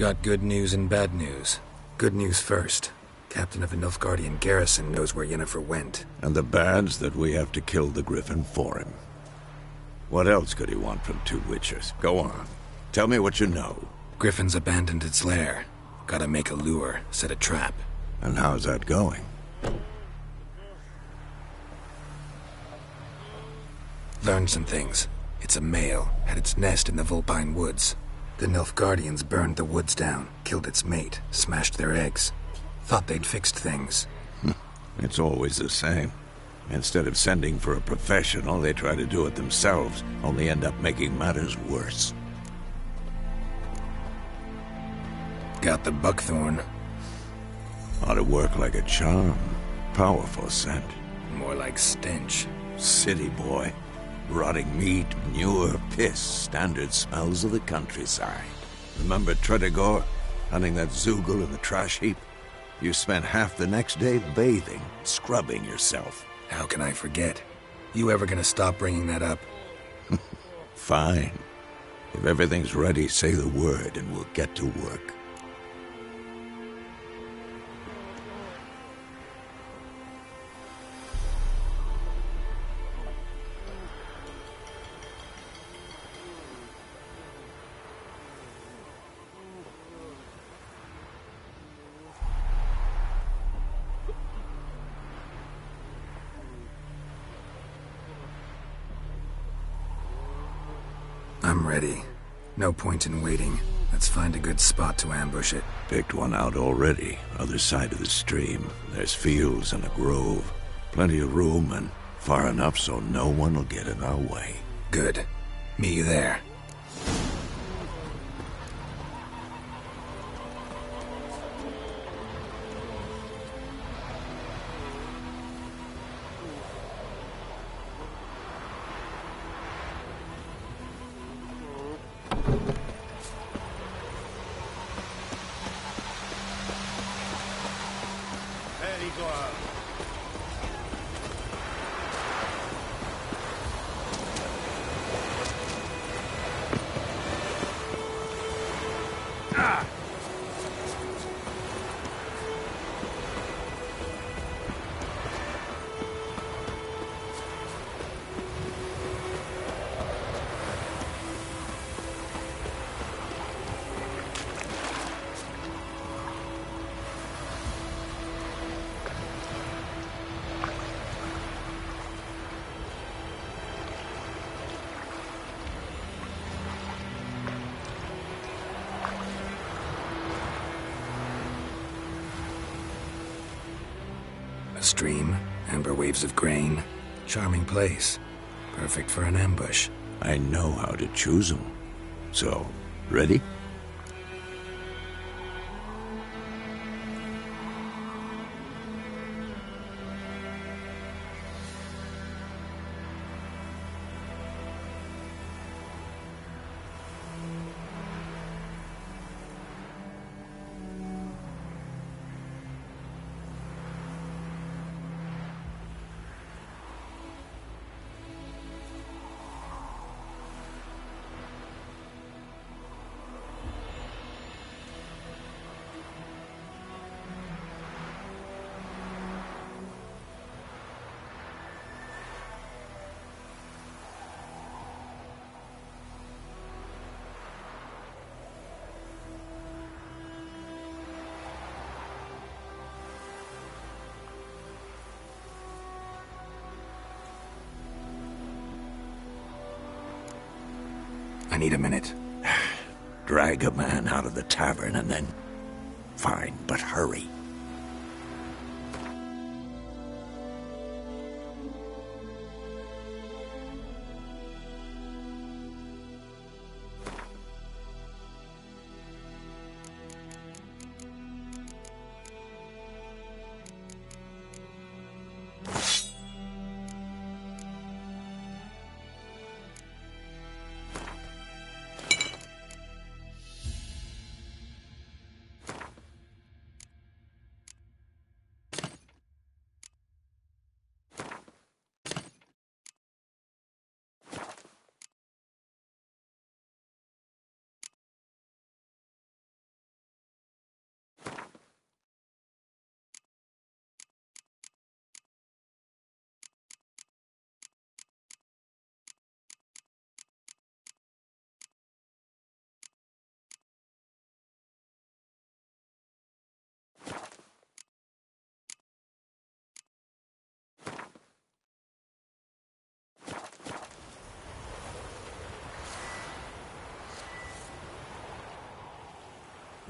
Got good news and bad news. Good news first. Captain of the Nilfgaardian garrison knows where Yennefer went. And the bad's that we have to kill the Griffin for him. What else could he want from two Witchers? Go on. Tell me what you know. Griffin's abandoned its lair. Gotta make a lure, set a trap. And how's that going? Learned some things. It's a male, had its nest in the Vulpine Woods. The Nilfgaardians burned the woods down, killed its mate, smashed their eggs. Thought they'd fixed things. It's always the same. Instead of sending for a professional, they try to do it themselves, only end up making matters worse. Got the buckthorn. Ought to work like a charm. Powerful scent. More like stench. City boy. Rotting meat, manure, piss, standard smells of the countryside. Remember Tredegor? Hunting that Zoogle in the trash heap? You spent half the next day bathing, scrubbing yourself. How can I forget? You ever gonna stop bringing that up? Fine. If everything's ready, say the word and we'll get to work. I'm ready. No point in waiting. Let's find a good spot to ambush it. Picked one out already. Other side of the stream. There's fields and a grove. Plenty of room and far enough so no one will get in our way. Good. Meet you there. A stream, amber waves of grain. Charming place. Perfect for an ambush. I know how to choose them. So, ready? I need a minute. Drag a man out of the tavern and then... Fine, but hurry.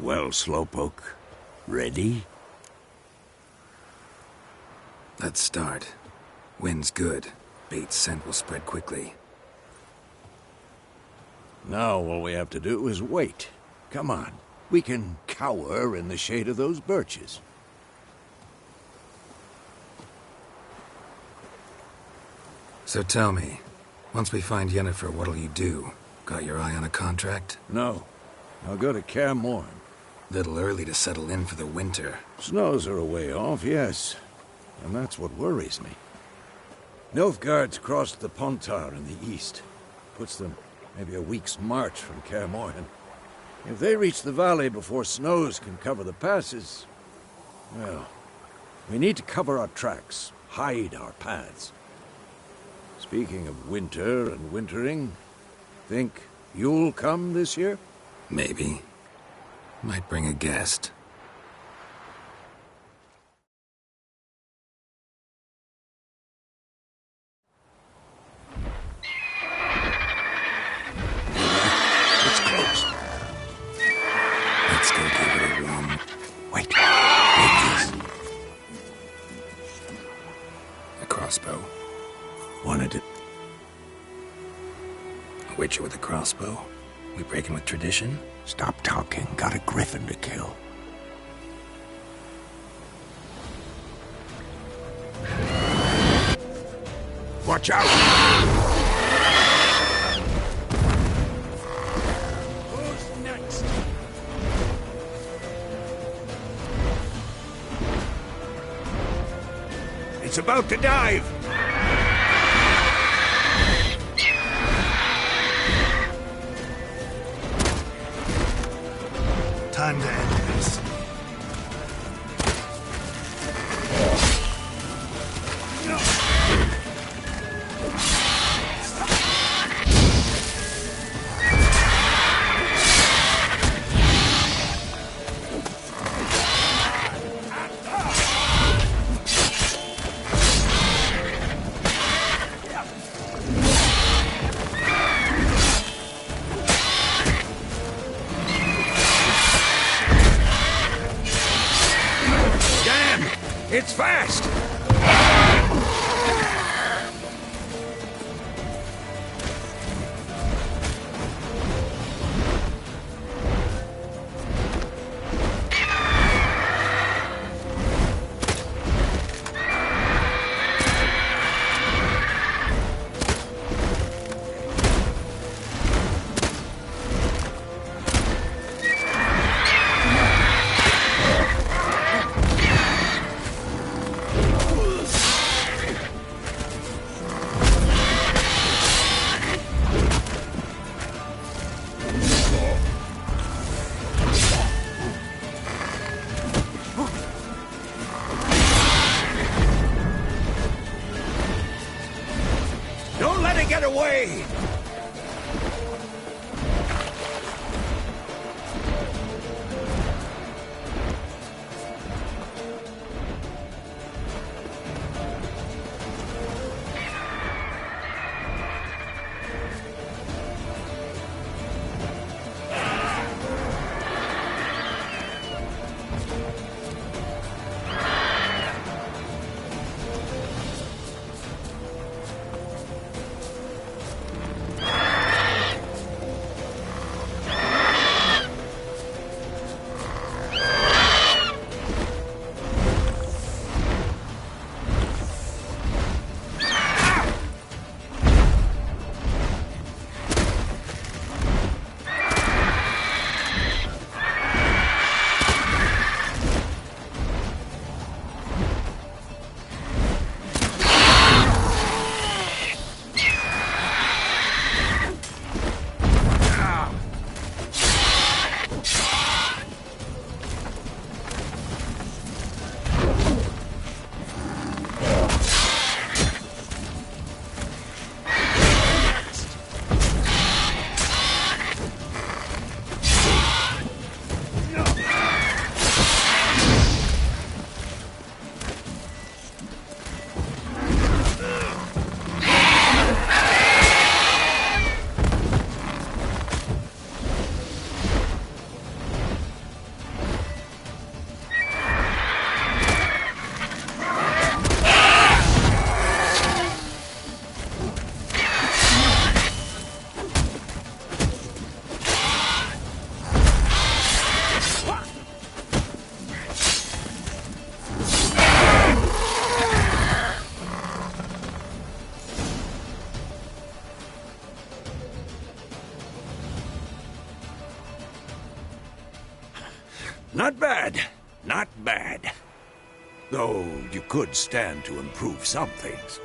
Well, Slowpoke, ready? Let's start. Wind's good. Bait's scent will spread quickly. Now all we have to do is wait. Come on. We can cower in the shade of those birches. So tell me, once we find Yennefer, what'll you do? Got your eye on a contract? No. I'll go to Kaer Morhen. Little early to settle in for the winter. Snows are a way off, yes. And that's what worries me. Nilfgaard's crossed the Pontar in the east. Puts them maybe a week's march from Kaer Morhen. If they reach the valley before snows can cover the passes, well, we need to cover our tracks, hide our paths. Speaking of winter and wintering, think you'll come this year? Maybe. Might bring a guest. It's close. Let's go give it a run. Wait. Take this. A crossbow. Wanted it. A witcher with a crossbow? We breaking with tradition? Stop talking. Got a griffin to kill. Watch out! Who's next? It's about to dive! Time to end this. It's fast! Don't let it get away! Not bad. Not bad. Though you could stand to improve some things.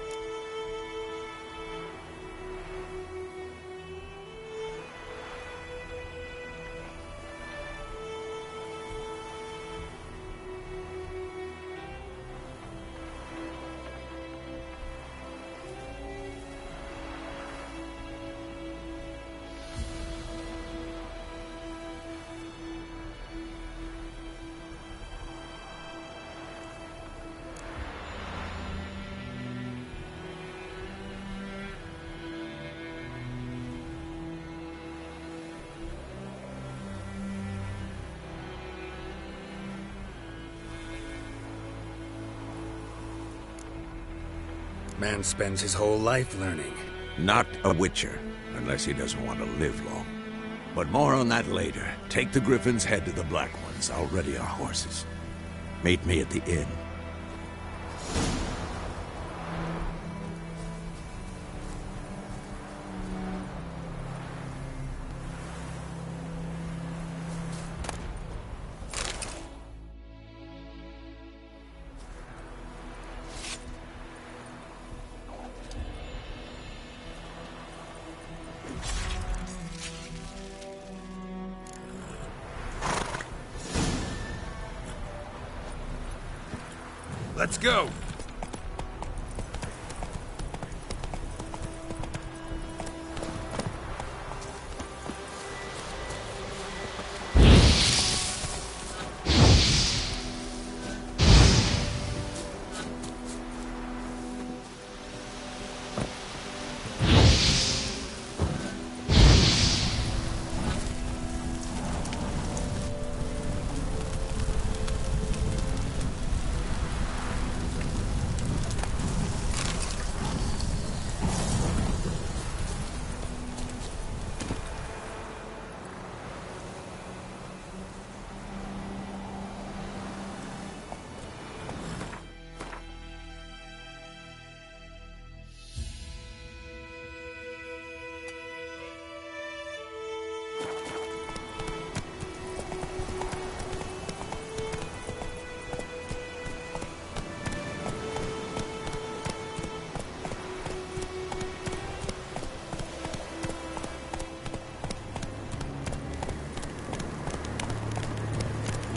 Man spends his whole life learning. Not a witcher, unless he doesn't want to live long. But more on that later. Take the Griffin's head to the Black Ones. I'll ready our horses. Meet me at the inn. Let's go!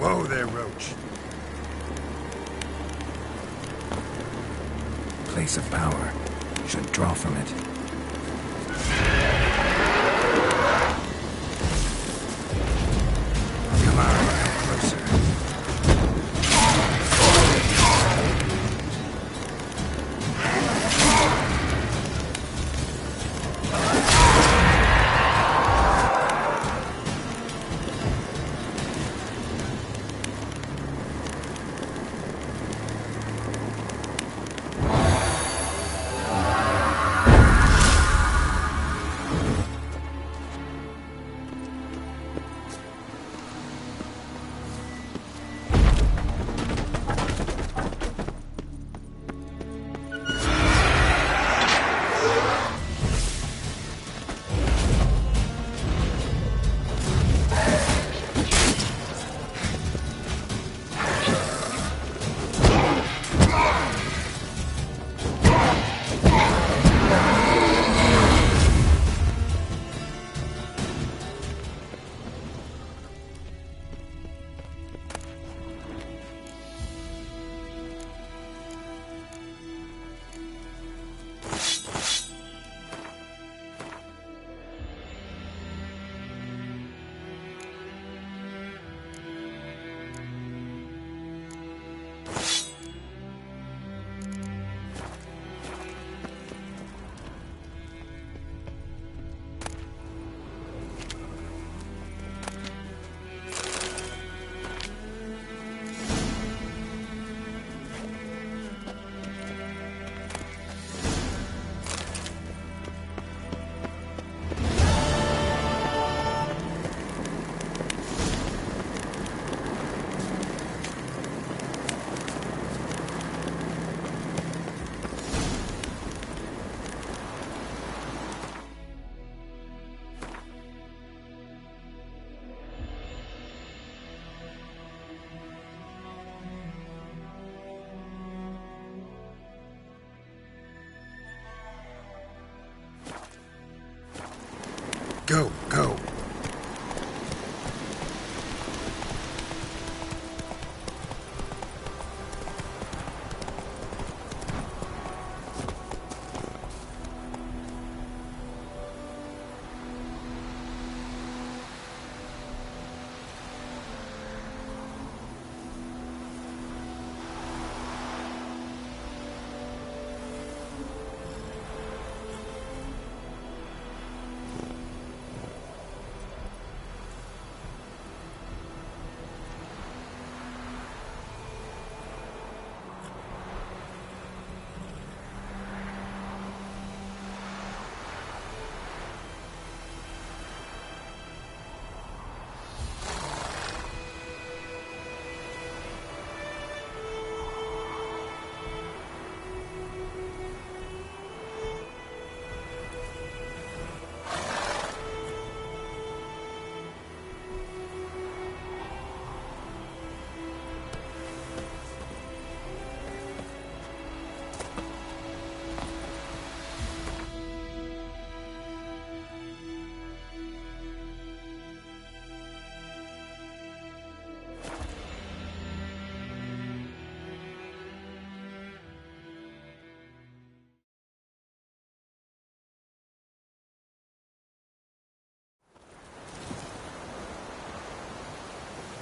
Whoa there, Roach. Place of power. Should draw from it. Come on, closer. Go, go.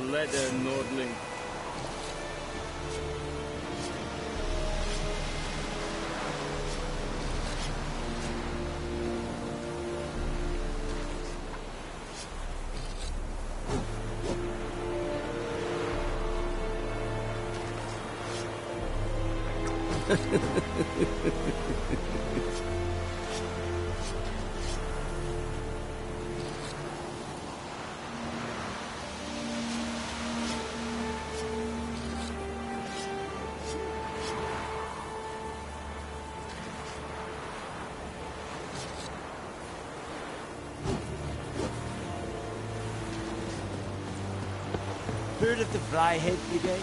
Leather, Nordling. Heard of the Fryhead Brigade?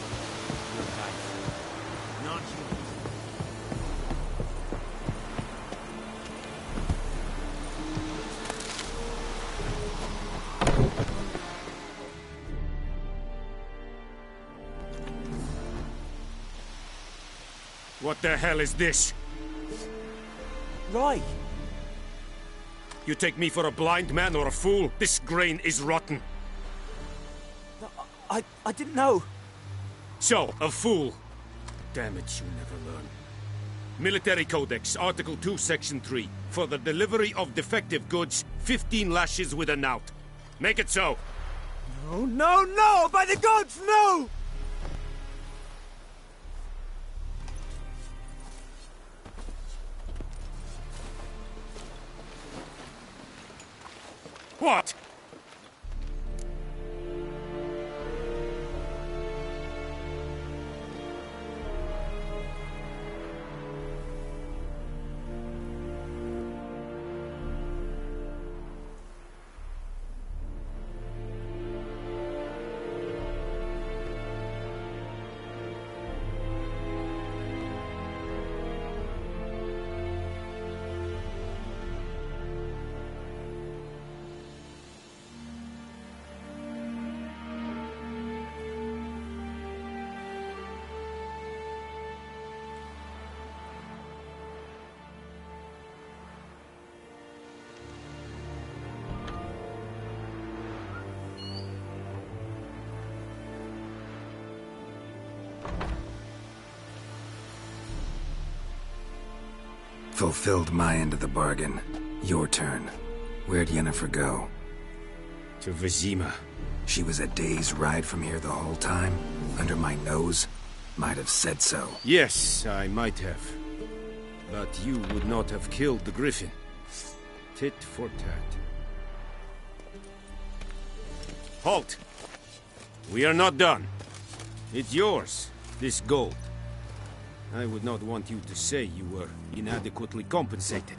Not you. What the hell is this? Right. You take me for a blind man or a fool? This grain is rotten. I didn't know. So, a fool. Damn it, you never learn. Military Codex, Article 2, Section 3. For the delivery of defective goods, 15 lashes with a knout. Make it so. No, no, no! By the gods, no! What? Fulfilled my end of the bargain. Your turn. Where'd Yennefer go? To Vizima. She was a day's ride from here the whole time? Under my nose? Might have said so. Yes, I might have. But you would not have killed the Griffin. Tit for tat. Halt! We are not done. It's yours, this gold. I would not want you to say you were inadequately compensated.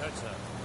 That's her.